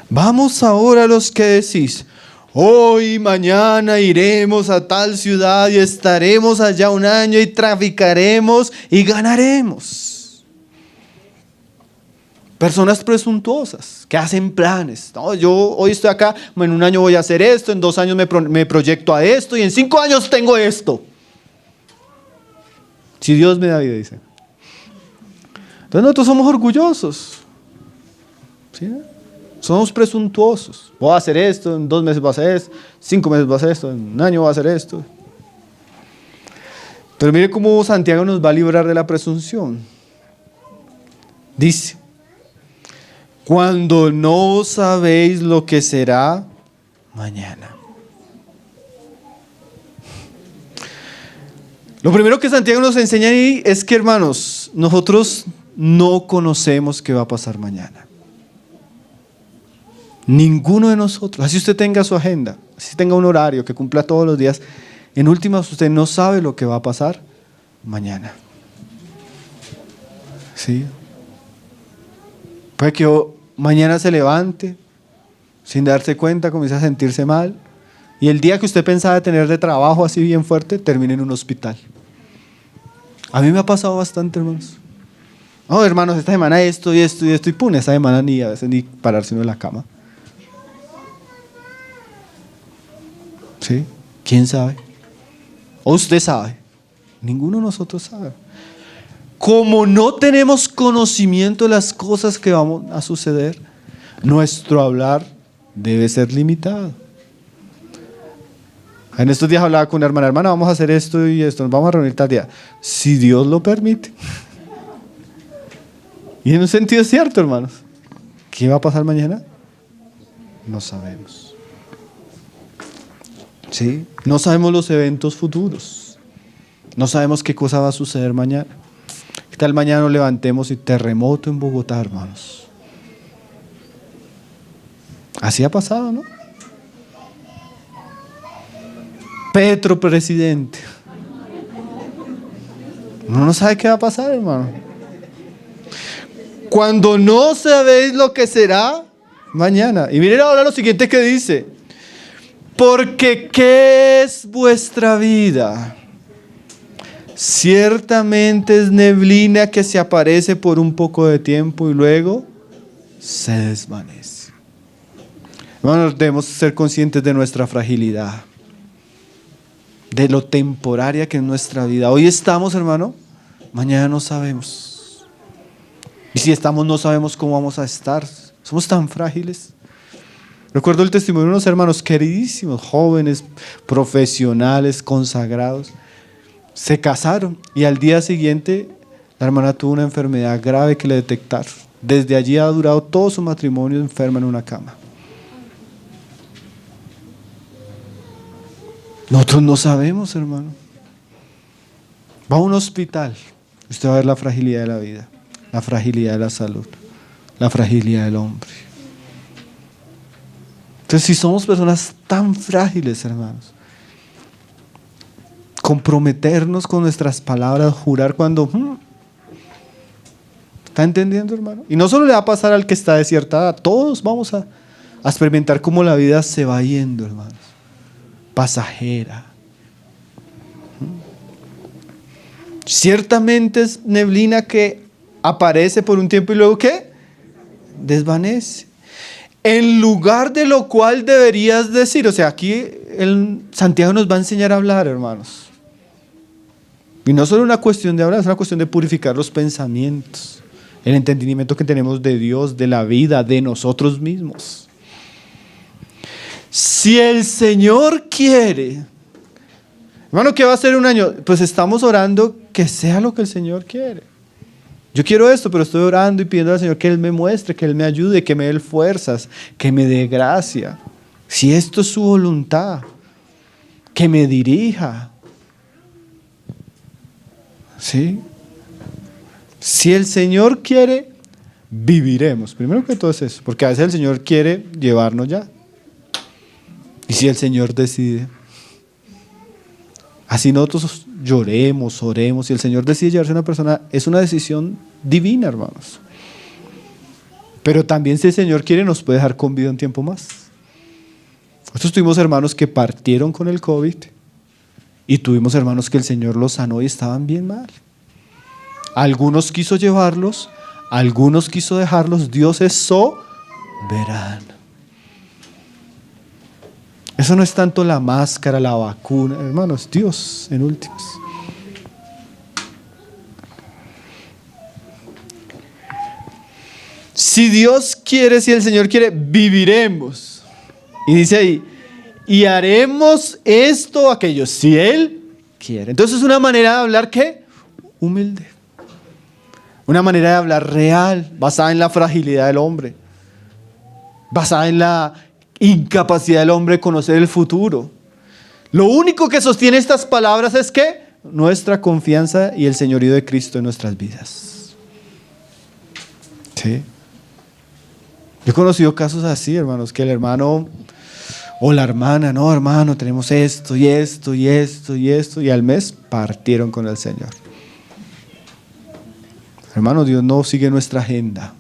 Vamos ahora a los que decís, hoy, mañana iremos a tal ciudad y estaremos allá un año y traficaremos y ganaremos. Personas presuntuosas que hacen planes. No, yo hoy estoy acá, en un año voy a hacer esto, en 2 años me proyecto a esto y en 5 años tengo esto. Si Dios me da vida, dice. Entonces nosotros somos orgullosos. ¿Sí? Somos presuntuosos. Voy a hacer esto, en 2 meses voy a hacer esto, 5 meses voy a hacer esto, en un año voy a hacer esto. Pero mire cómo Santiago nos va a librar de la presunción. Dice, cuando no sabéis lo que será mañana. Lo primero que Santiago nos enseña ahí es que, hermanos, nosotros no conocemos qué va a pasar mañana. Ninguno de nosotros, así usted tenga su agenda, así tenga un horario que cumpla todos los días, en últimas usted no sabe lo que va a pasar mañana. ¿Sí? Puede que mañana se levante, sin darse cuenta, comience a sentirse mal, y el día que usted pensaba tener de trabajo así bien fuerte, termine en un hospital. A mí me ha pasado bastante, hermanos. Oh, hermanos, esta semana esto y esto y esto, y pum, esta semana a veces ni pararse uno de la cama. ¿Sí? ¿Quién sabe? ¿O usted sabe? Ninguno de nosotros sabe. Como no tenemos conocimiento de las cosas que van a suceder, nuestro hablar debe ser limitado. En estos días hablaba con una hermana, vamos a hacer esto y esto, nos vamos a reunir tal día. Si Dios lo permite. Y en un sentido es cierto, hermanos. ¿Qué va a pasar mañana? No sabemos. ¿Sí? No sabemos los eventos futuros. No sabemos qué cosa va a suceder mañana. ¿Qué tal mañana nos levantemos y terremoto en Bogotá, hermanos? Así ha pasado, ¿no? Petro presidente. Uno no sabe qué va a pasar, hermano. Cuando no sabéis lo que será mañana. Y miren ahora lo siguiente que dice. Porque ¿qué es vuestra vida? Ciertamente es neblina que se aparece por un poco de tiempo y luego se desvanece. Hermanos, debemos ser conscientes de nuestra fragilidad, de lo temporaria que es nuestra vida. Hoy estamos, hermano, mañana no sabemos. Y si estamos, no sabemos cómo vamos a estar. Somos tan frágiles. Recuerdo el testimonio de unos hermanos queridísimos, jóvenes, profesionales, consagrados. Se casaron y al día siguiente la hermana tuvo una enfermedad grave que le detectaron. Desde allí ha durado todo su matrimonio enferma en una cama. Nosotros no sabemos, hermano. Va a un hospital, usted va a ver la fragilidad de la vida, la fragilidad de la salud, la fragilidad del hombre. Entonces, si somos personas tan frágiles, hermanos, comprometernos con nuestras palabras, jurar cuando... ¿Está entendiendo, hermano? Y no solo le va a pasar al que está de cierta edad, todos vamos a experimentar cómo la vida se va yendo, hermanos. Pasajera. Ciertamente es neblina que aparece por un tiempo y luego ¿qué? Desvanece. En lugar de lo cual deberías decir. O sea, aquí Santiago nos va a enseñar a hablar, hermanos. Y no solo una cuestión de hablar, es una cuestión de purificar los pensamientos, el entendimiento que tenemos de Dios, de la vida, de nosotros mismos. Si el Señor quiere, hermano, ¿qué va a ser un año? Pues estamos orando que sea lo que el Señor quiere. Yo quiero esto, pero estoy orando y pidiendo al Señor que Él me muestre, que Él me ayude, que me dé fuerzas, que me dé gracia. Si esto es su voluntad, que me dirija. ¿Sí? Si el Señor quiere, viviremos. Primero que todo es eso, porque a veces el Señor quiere llevarnos ya. Y si el Señor decide, así nosotros lloremos, oremos, si el Señor decide llevarse a una persona, es una decisión divina, hermanos. Pero también si el Señor quiere, nos puede dejar con vida un tiempo más. Nosotros tuvimos hermanos que partieron con el COVID y tuvimos hermanos que el Señor los sanó y estaban bien mal. Algunos quiso llevarlos, algunos quiso dejarlos. Dios es soberano. Eso no es tanto la máscara, la vacuna, hermanos, Dios en últimas. Si Dios quiere, si el Señor quiere, viviremos. Y dice ahí, y haremos esto o aquello, si Él quiere. Entonces es una manera de hablar, ¿qué? Humilde. Una manera de hablar real, basada en la fragilidad del hombre, basada en la incapacidad del hombre de conocer el futuro. Lo único que sostiene estas palabras es que nuestra confianza y el señorío de Cristo en nuestras vidas. ¿Sí? Yo he conocido casos así, hermanos, que el hermano o la hermana, no, hermano, tenemos esto y esto y esto y esto, y al mes partieron con el Señor. Hermano, Dios no sigue nuestra agenda.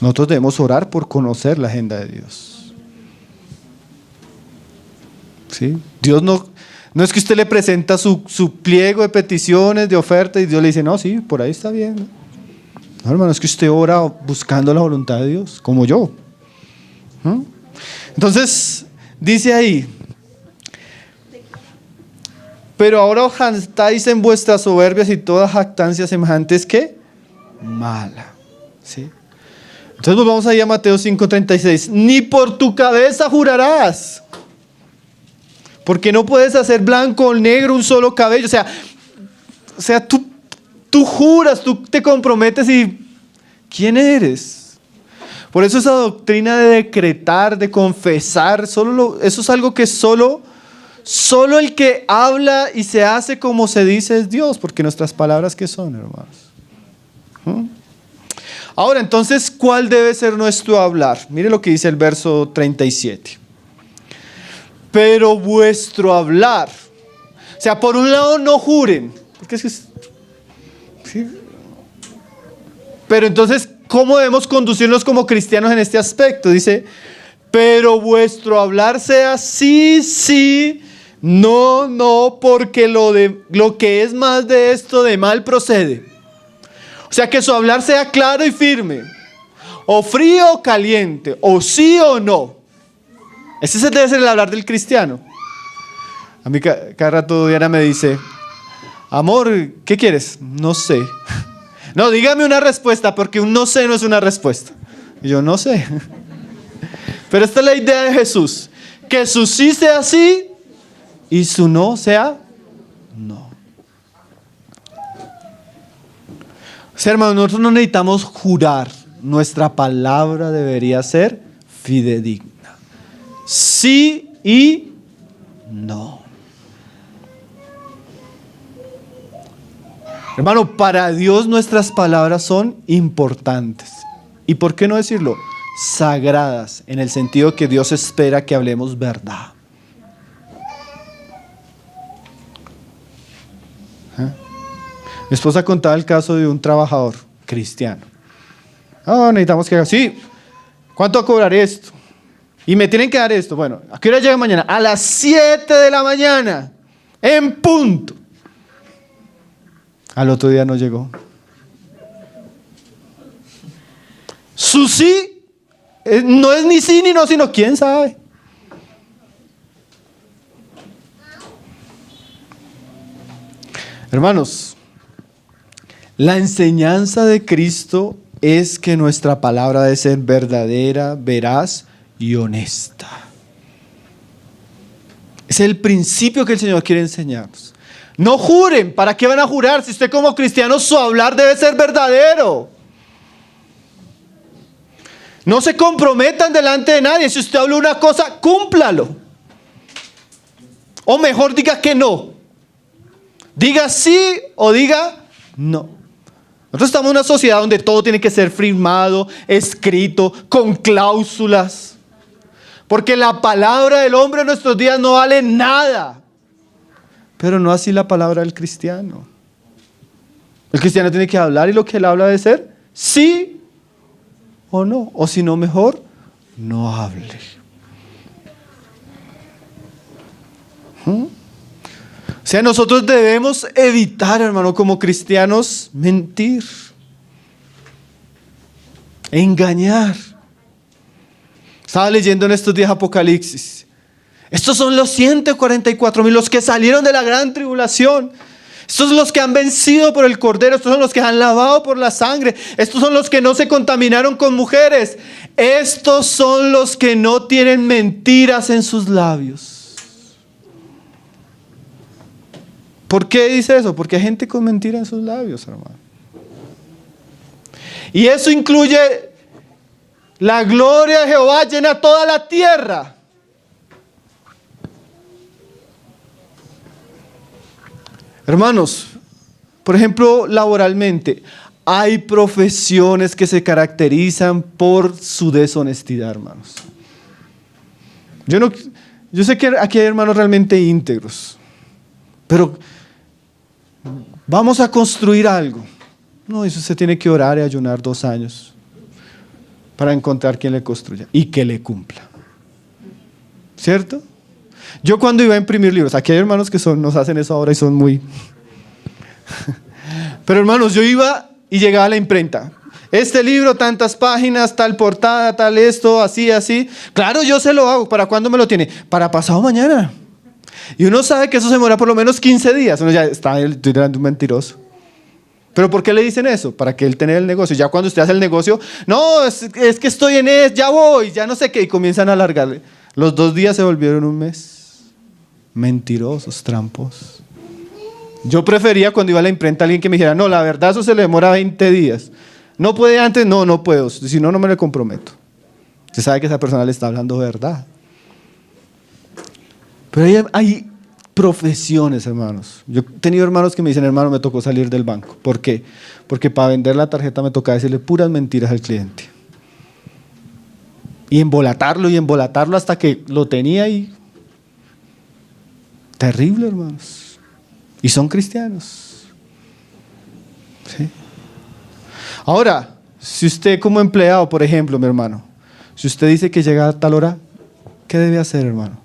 Nosotros debemos orar por conocer la agenda de Dios. ¿Sí? Dios no es que usted le presenta su pliego de peticiones, de ofertas, y Dios le dice, no, sí, por ahí está bien. No, hermano, es que usted ora buscando la voluntad de Dios, como yo. ¿No? Entonces, dice ahí, pero ahora os jactáis en vuestras soberbias y toda jactancia semejante es ¿qué? Mala. ¿Sí? Entonces nos vamos ahí a Mateo 5:36. Ni por tu cabeza jurarás, porque no puedes hacer blanco o negro un solo cabello. O sea, tú juras, tú te comprometes y ¿quién eres? Por eso esa doctrina de decretar, de confesar, eso es algo que solo el que habla y se hace como se dice es Dios, porque nuestras palabras ¿qué son, hermanos? Ahora, entonces, ¿cuál debe ser nuestro hablar? Mire lo que dice el verso 37. Pero vuestro hablar, o sea, por un lado no juren, porque es que ¿sí? Pero entonces, ¿cómo debemos conducirnos como cristianos en este aspecto? Dice, pero vuestro hablar sea sí, sí, no, no, porque lo que es más de esto de mal procede. O sea, que su hablar sea claro y firme, o frío o caliente, o sí o no. Ese debe ser el hablar del cristiano. A mí cada rato Diana me dice, amor, ¿qué quieres? No sé. No, dígame una respuesta, porque un no sé no es una respuesta. Y yo no sé. Pero esta es la idea de Jesús, que su sí sea sí y su no sea no. O sea, hermanos, nosotros no necesitamos jurar. Nuestra palabra debería ser fidedigna. Sí y no. Hermano, para Dios nuestras palabras son importantes. ¿Y por qué no decirlo? Sagradas, en el sentido que Dios espera que hablemos verdad. Mi esposa contaba el caso de un trabajador cristiano. Necesitamos que haga, sí, ¿cuánto cobraré esto? Y me tienen que dar esto. Bueno, ¿a qué hora llega mañana? A las 7 de la mañana, en punto. Al otro día no llegó. Su sí No es ni sí ni no, sino quién sabe. Hermanos, la enseñanza de Cristo es que nuestra palabra debe ser verdadera, veraz y honesta. Es el principio que el Señor quiere enseñarnos. No juren. ¿Para qué van a jurar? Si usted como cristiano, su hablar debe ser verdadero. No se comprometan delante de nadie. Si usted habla una cosa, cúmplalo. O mejor, diga que no. Diga sí o diga no. Nosotros estamos en una sociedad donde todo tiene que ser firmado, escrito, con cláusulas. Porque la palabra del hombre en nuestros días no vale nada. Pero no así la palabra del cristiano. El cristiano tiene que hablar y lo que él habla debe ser sí o no. O si no, mejor no hable. O sea, nosotros debemos evitar, hermano, como cristianos, mentir, engañar. Estaba leyendo en estos días Apocalipsis. Estos son los 144,000, los que salieron de la gran tribulación. Estos son los que han vencido por el Cordero. Estos son los que han lavado por la sangre. Estos son los que no se contaminaron con mujeres. Estos son los que no tienen mentiras en sus labios. ¿Por qué dice eso? Porque hay gente con mentira en sus labios, hermano. Y eso incluye la gloria de Jehová llena toda la tierra. Hermanos, por ejemplo, laboralmente, hay profesiones que se caracterizan por su deshonestidad, hermanos. Yo sé que aquí hay hermanos realmente íntegros, pero vamos a construir algo. No, eso se tiene que orar y ayunar 2 años para encontrar quien le construya y que le cumpla. ¿Cierto? Yo cuando iba a imprimir libros, aquí hay hermanos que nos hacen eso ahora y son muy... Pero hermanos, yo iba y llegaba a la imprenta. Este libro, tantas páginas, tal portada, tal esto, así, así. Claro, yo se lo hago. ¿Para cuándo me lo tiene? Para pasado mañana. Y uno sabe que eso se demora por lo menos 15 días. Uno ya está delante de un mentiroso. ¿Pero por qué le dicen eso? Para que él tenga el negocio. Ya cuando usted hace el negocio, no, es que estoy en eso, ya voy, ya no sé qué. Y comienzan a alargarle. Los 2 días se volvieron 1 mes. Mentirosos, tramposos. Yo prefería cuando iba a la imprenta alguien que me dijera, no, la verdad eso se le demora 20 días. ¿No puede antes? No, no puedo. Si no, no me le comprometo. Usted sabe que esa persona le está hablando verdad. Pero hay profesiones, hermanos. Yo he tenido hermanos que me dicen, hermano, me tocó salir del banco. ¿Por qué? Porque para vender la tarjeta me tocaba decirle puras mentiras al cliente. Y embolatarlo hasta que lo tenía y... Terrible, hermanos. Y son cristianos. ¿Sí? Ahora, si usted como empleado, por ejemplo, mi hermano, si usted dice que llega a tal hora, ¿qué debe hacer, hermano?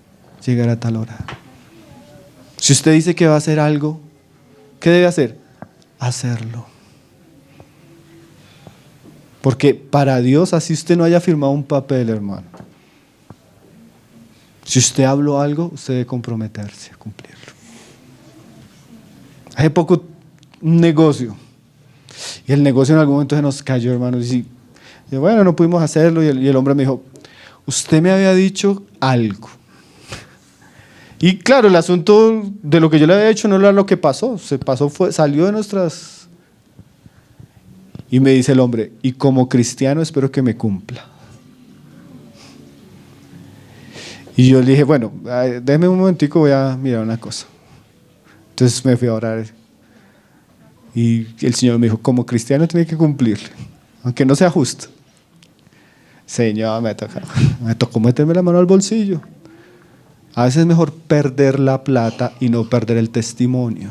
Llegar a tal hora. Si usted dice que va a hacer algo, ¿qué debe hacer? Hacerlo. Porque para Dios, así usted no haya firmado un papel, hermano. Si usted habló algo, usted debe comprometerse a cumplirlo. Hace poco un negocio. Y el negocio en algún momento se nos cayó, hermano. Y bueno, no pudimos hacerlo. Y el hombre me dijo, usted me había dicho algo. Y claro, el asunto de lo que yo le había hecho no era lo que pasó. Salió de nuestras... Y me dice el hombre, y como cristiano espero que me cumpla. Y yo le dije, bueno, déjeme un momentico, voy a mirar una cosa. Entonces me fui a orar. Y el Señor me dijo, como cristiano tiene que cumplirle, aunque no sea justo. Señor, me tocó meterme la mano al bolsillo. A veces es mejor perder la plata y no perder el testimonio.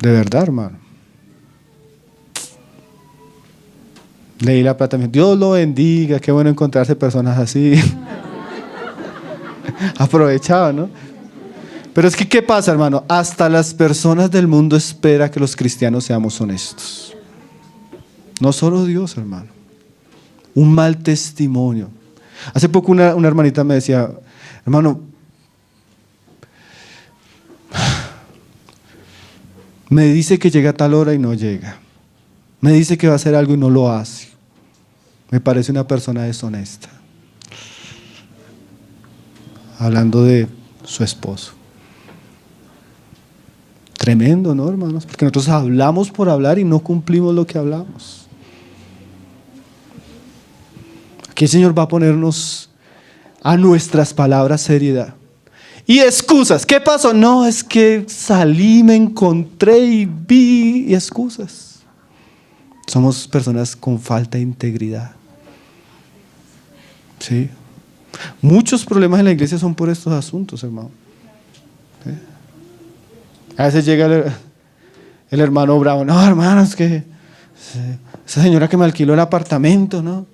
De verdad, hermano. Leí la plata y me dijo, Dios lo bendiga, qué bueno encontrarse personas así. Aprovechado, ¿no? Pero es que, ¿qué pasa, hermano? Hasta las personas del mundo esperan que los cristianos seamos honestos. No solo Dios, hermano. Un mal testimonio. Hace poco una hermanita me decía, hermano, me dice que llega a tal hora y no llega. Me dice que va a hacer algo y no lo hace. Me parece una persona deshonesta. Hablando de su esposo. Tremendo, ¿no, hermanos? Porque nosotros hablamos por hablar y no cumplimos lo que hablamos. Aquí el Señor va a ponernos a nuestras palabras seriedad. Y excusas. ¿Qué pasó? No, es que salí, me encontré y vi, y excusas. Somos personas con falta de integridad. ¿Sí? Muchos problemas en la iglesia son por estos asuntos, hermano. ¿Sí? A veces llega el hermano bravo. No, hermano, es que esa señora que me alquiló el apartamento, ¿no?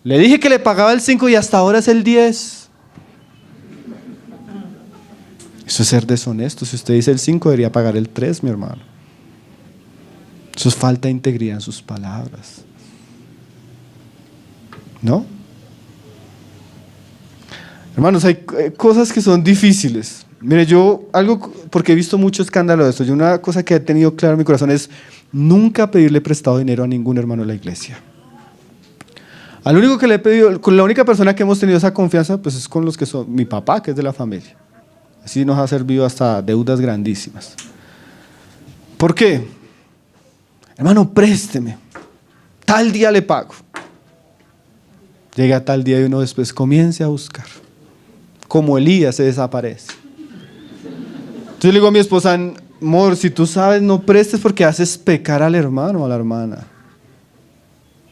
Le dije que le pagaba el 5 y hasta ahora es el 10. Eso es ser deshonesto. Si usted dice el 5, debería pagar el 3, mi hermano. Eso es falta de integridad en sus palabras. ¿No? Hermanos, hay cosas que son difíciles. Mire, porque he visto mucho escándalo de esto, yo una cosa que he tenido claro en mi corazón es nunca pedirle prestado dinero a ningún hermano de la iglesia. Al único que le he pedido, con la única persona que hemos tenido esa confianza, pues es con los que son mi papá, que es de la familia. Así nos ha servido hasta deudas grandísimas. ¿Por qué? Hermano, présteme. Tal día le pago. Llega tal día y uno después comience a buscar. Como Elías se desaparece. Entonces le digo a mi esposa, amor, si tú sabes, no prestes porque haces pecar al hermano o a la hermana.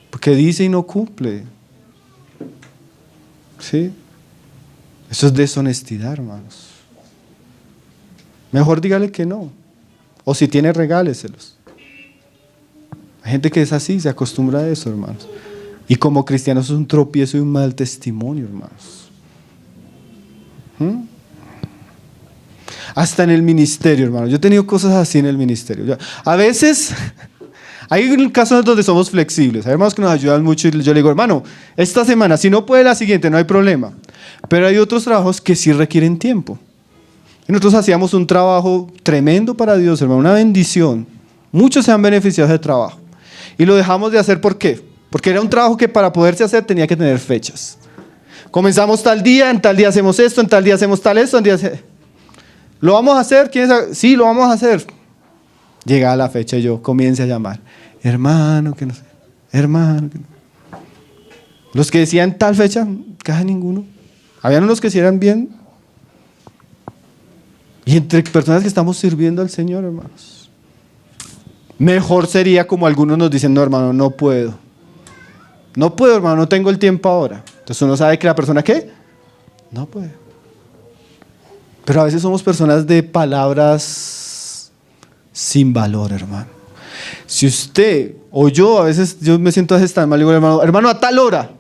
Porque dice y no cumple. ¿Sí? Eso es deshonestidad, hermanos. Mejor dígale que no. O si tiene, regáleselos. Hay gente que es así, se acostumbra a eso, hermanos. Y como cristianos es un tropiezo y un mal testimonio, hermanos. Hasta en el ministerio, hermano. Yo he tenido cosas así en el ministerio. A veces, hay casos donde somos flexibles. Hay hermanos que nos ayudan mucho y yo le digo, hermano, esta semana, si no puede la siguiente, no hay problema. Pero hay otros trabajos que sí requieren tiempo. Y nosotros hacíamos un trabajo tremendo para Dios, hermano, una bendición. Muchos se han beneficiado de ese trabajo. Y lo dejamos de hacer, ¿por qué? Porque era un trabajo que para poderse hacer tenía que tener fechas. Comenzamos tal día, en tal día hacemos esto, en tal día hacemos tal esto, en día ¿lo vamos a hacer? ¿Quién sabe? Sí, lo vamos a hacer. Llega la fecha y yo comienzo a llamar. Hermano, que no sé. Hermano, que no. Los que decían tal fecha, casi ninguno. Habían unos que sí eran bien. Y entre personas que estamos sirviendo al Señor, hermanos. Mejor sería como algunos nos dicen, no, hermano, no puedo. No puedo, hermano, no tengo el tiempo ahora. Entonces uno sabe que la persona, ¿qué? No puede. Pero a veces somos personas de palabras sin valor, hermano. Si usted o yo, a veces yo me siento tan mal, digo, hermano, a tal hora.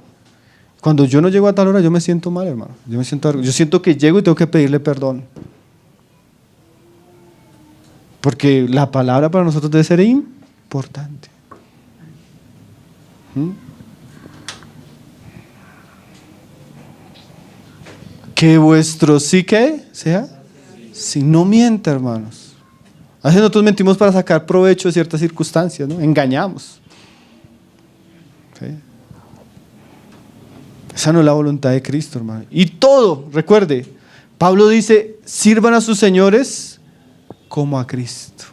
Cuando yo no llego a tal hora, yo me siento mal, hermano. Yo siento que llego y tengo que pedirle perdón. Porque la palabra para nosotros debe ser importante. Que vuestro sí que sea, si no mienta, hermanos. A veces nosotros mentimos para sacar provecho de ciertas circunstancias, ¿no? Engañamos. ¿Sí? Esa no es la voluntad de Cristo, hermano. Y todo, recuerde, Pablo dice, sirvan a sus señores como a Cristo.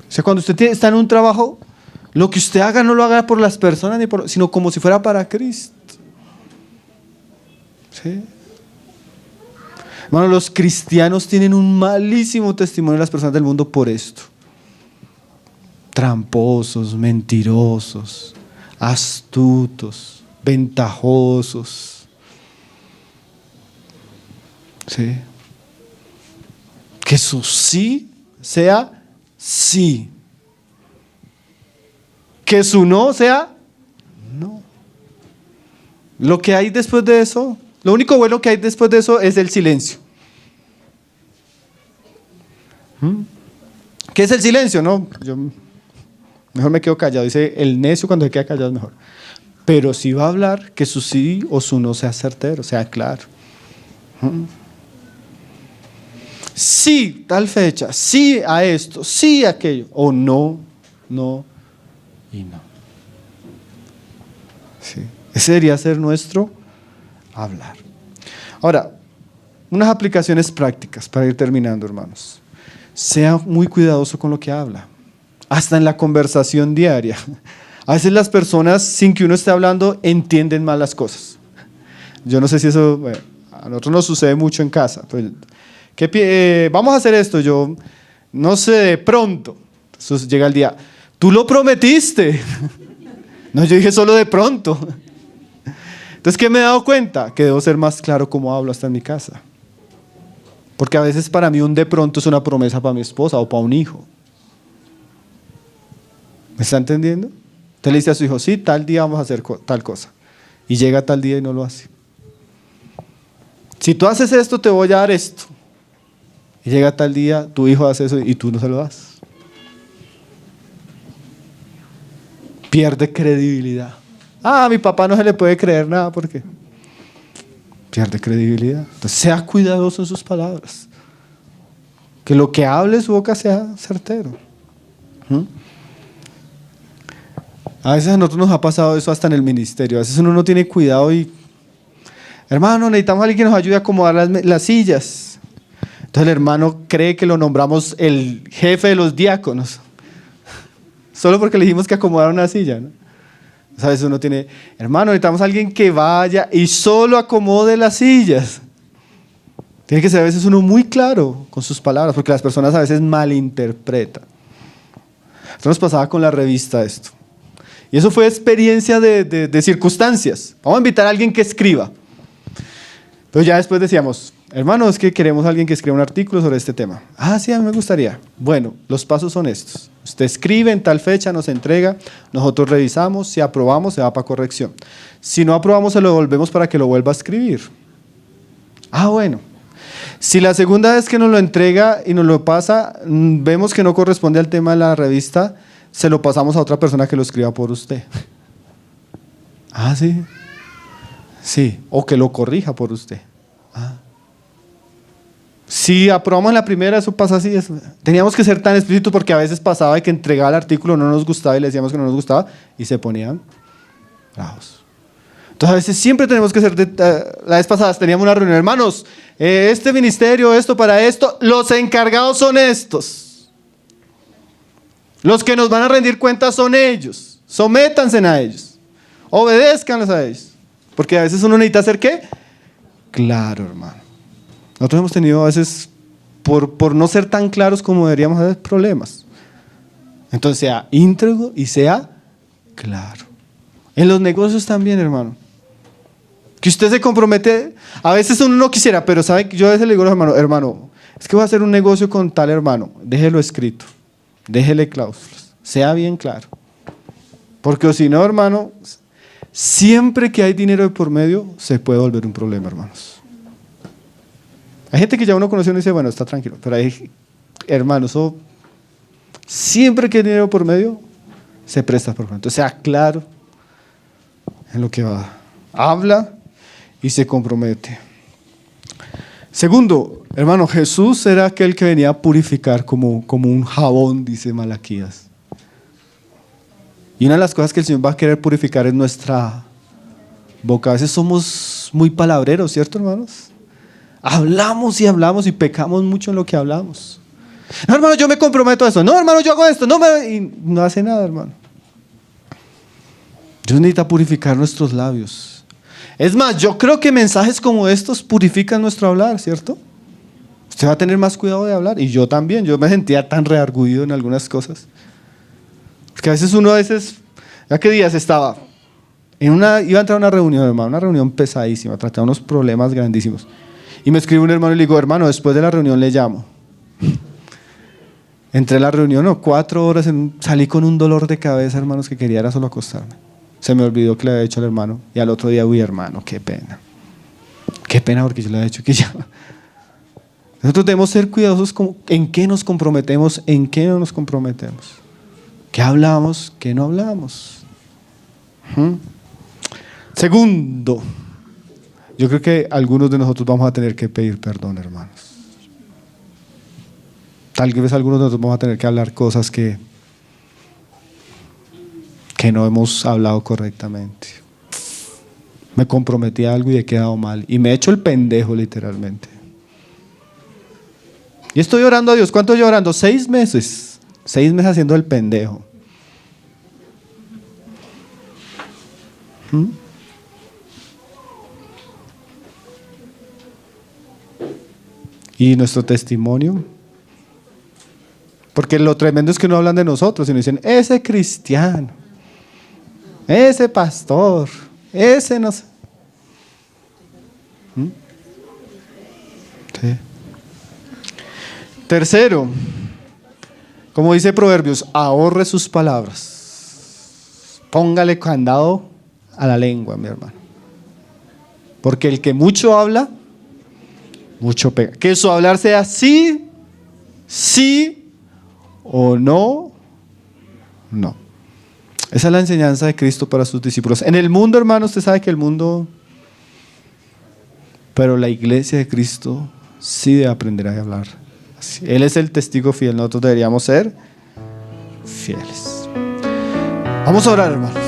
O sea, cuando usted está en un trabajo, lo que usted haga no lo haga por las personas, sino como si fuera para Cristo. ¿Sí? Hermano, los cristianos tienen un malísimo testimonio de las personas del mundo por esto. Tramposos, mentirosos, astutos, ventajosos. ¿Sí? Que su sí sea sí. Que su no sea no. Lo que hay después de eso, lo único bueno que hay después de eso es el silencio. ¿Qué es el silencio? No, yo Mejor me quedo callado. Dice, el necio cuando se queda callado es mejor. Pero si va a hablar, que su sí o su no sea certero, sea claro. Sí, tal fecha, sí a esto, sí a aquello, o no, no y no. Sí. Ese debería ser nuestro hablar. Ahora, unas aplicaciones prácticas para ir terminando, hermanos. Sea muy cuidadoso con lo que habla, hasta en la conversación diaria. A veces las personas, sin que uno esté hablando, entienden mal las cosas. Yo no sé si eso, bueno, a nosotros nos sucede mucho en casa. Pues, vamos a hacer esto, yo no sé, de pronto. Entonces llega el día, tú lo prometiste. No, yo dije solo de pronto. Entonces, ¿qué me he dado cuenta? Que debo ser más claro cómo hablo hasta en mi casa. Porque a veces para mí un de pronto es una promesa para mi esposa o para un hijo. ¿Me está entendiendo? Usted le dice a su hijo, sí, tal día vamos a hacer tal cosa. Y llega tal día y no lo hace. Si tú haces esto, te voy a dar esto. Y llega tal día, tu hijo hace eso y tú no se lo das. Pierde credibilidad. A mi papá no se le puede creer nada porque pierde credibilidad. Entonces, sea cuidadoso en sus palabras. Que lo que hable su boca sea certero. A veces a nosotros nos ha pasado eso hasta en el ministerio. A veces uno no tiene cuidado y, hermano, necesitamos a alguien que nos ayude a acomodar las sillas. Entonces el hermano cree que lo nombramos el jefe de los diáconos. Solo porque le dijimos que acomodara una silla, ¿no? A veces uno tiene, hermano, necesitamos a alguien que vaya y solo acomode las sillas. Tiene que ser a veces uno muy claro con sus palabras, porque las personas a veces malinterpretan. Esto nos pasaba con la revista esto. Y eso fue experiencia de circunstancias. Vamos a invitar a alguien que escriba. Entonces ya después decíamos, hermano, es que queremos a alguien que escriba un artículo sobre este tema. Ah, sí, a mí me gustaría. Bueno, los pasos son estos. Usted escribe en tal fecha, nos entrega, nosotros revisamos, si aprobamos se va para corrección. Si no aprobamos se lo devolvemos para que lo vuelva a escribir. Ah, bueno. Si la segunda vez que nos lo entrega y nos lo pasa, vemos que no corresponde al tema de la revista, se lo pasamos a otra persona que lo escriba por usted. Ah, sí. Sí, o que lo corrija por usted. Ah. Si aprobamos la primera, eso pasa así. Teníamos que ser tan explícitos porque a veces pasaba que entregaba el artículo, no nos gustaba y le decíamos que no nos gustaba y se ponían bravos. Entonces a veces siempre tenemos que ser, la vez pasada teníamos una reunión, hermanos, este ministerio, esto para esto, los encargados son estos. Los que nos van a rendir cuentas son ellos. Sométanse a ellos. Obedézcanlos a ellos. Porque a veces uno necesita hacer ¿qué? Claro, hermano. Nosotros hemos tenido a veces, por no ser tan claros como deberíamos, hacer problemas. Entonces sea íntegro y sea claro. En los negocios también, hermano. Que usted se compromete, a veces uno no quisiera, pero sabe que yo a veces le digo a los hermano, es que voy a hacer un negocio con tal hermano, déjelo escrito, déjele cláusulas, sea bien claro. Porque si no, hermano, siempre que hay dinero de por medio, se puede volver un problema, hermanos. Hay gente que ya uno conoce y uno dice, bueno, está tranquilo, pero hay hermanos, siempre que hay dinero por medio, se presta por problema. Entonces sea claro en lo que va. Habla y se compromete. Segundo, hermano, Jesús era aquel que venía a purificar como un jabón, dice Malaquías. Y una de las cosas que el Señor va a querer purificar es nuestra boca. A veces somos muy palabreros, ¿cierto, hermanos? Hablamos y pecamos mucho en lo que hablamos. No, hermano, yo me comprometo a esto. No, hermano, yo hago esto. Y no hace nada, hermano. Dios necesita purificar nuestros labios. Es más, yo creo que mensajes como estos purifican nuestro hablar, ¿cierto? Usted va a tener más cuidado de hablar. Y yo también. Yo me sentía tan reargüido en algunas cosas. Porque a veces uno, ¿ya qué días estaba? Iba a entrar a una reunión, hermano, una reunión pesadísima, tratar unos problemas grandísimos. Y me escribe un hermano y le digo, hermano, después de la reunión le llamo. Entré a la reunión, 4 horas, salí con un dolor de cabeza, hermanos, que quería era solo acostarme. Se me olvidó que le había dicho al hermano. Y al otro día, uy, hermano, qué pena. Qué pena porque yo le había dicho que ya. Nosotros debemos ser cuidadosos en qué nos comprometemos, en qué no nos comprometemos. ¿Qué hablamos? ¿Qué no hablamos? Segundo, yo creo que algunos de nosotros vamos a tener que pedir perdón, hermanos. Tal vez algunos de nosotros vamos a tener que hablar cosas que no hemos hablado correctamente. Me comprometí a algo y he quedado mal. Y me he hecho el pendejo, literalmente. Y estoy orando a Dios. ¿Cuánto estoy orando? 6 meses. 6 meses haciendo el pendejo. Y nuestro testimonio. Porque lo tremendo es que no hablan de nosotros, sino dicen, ese cristiano, ese pastor, ese no sé. Sí. Tercero, como dice Proverbios, ahorre sus palabras. Póngale candado a la lengua, mi hermano. Porque el que mucho habla, mucho pega. Que su hablar sea sí, sí o no, no. Esa es la enseñanza de Cristo para sus discípulos. En el mundo, hermano, usted sabe que el mundo, pero la iglesia de Cristo sí debe aprender a hablar así. Él es el testigo fiel, nosotros deberíamos ser fieles. Vamos a orar, hermano.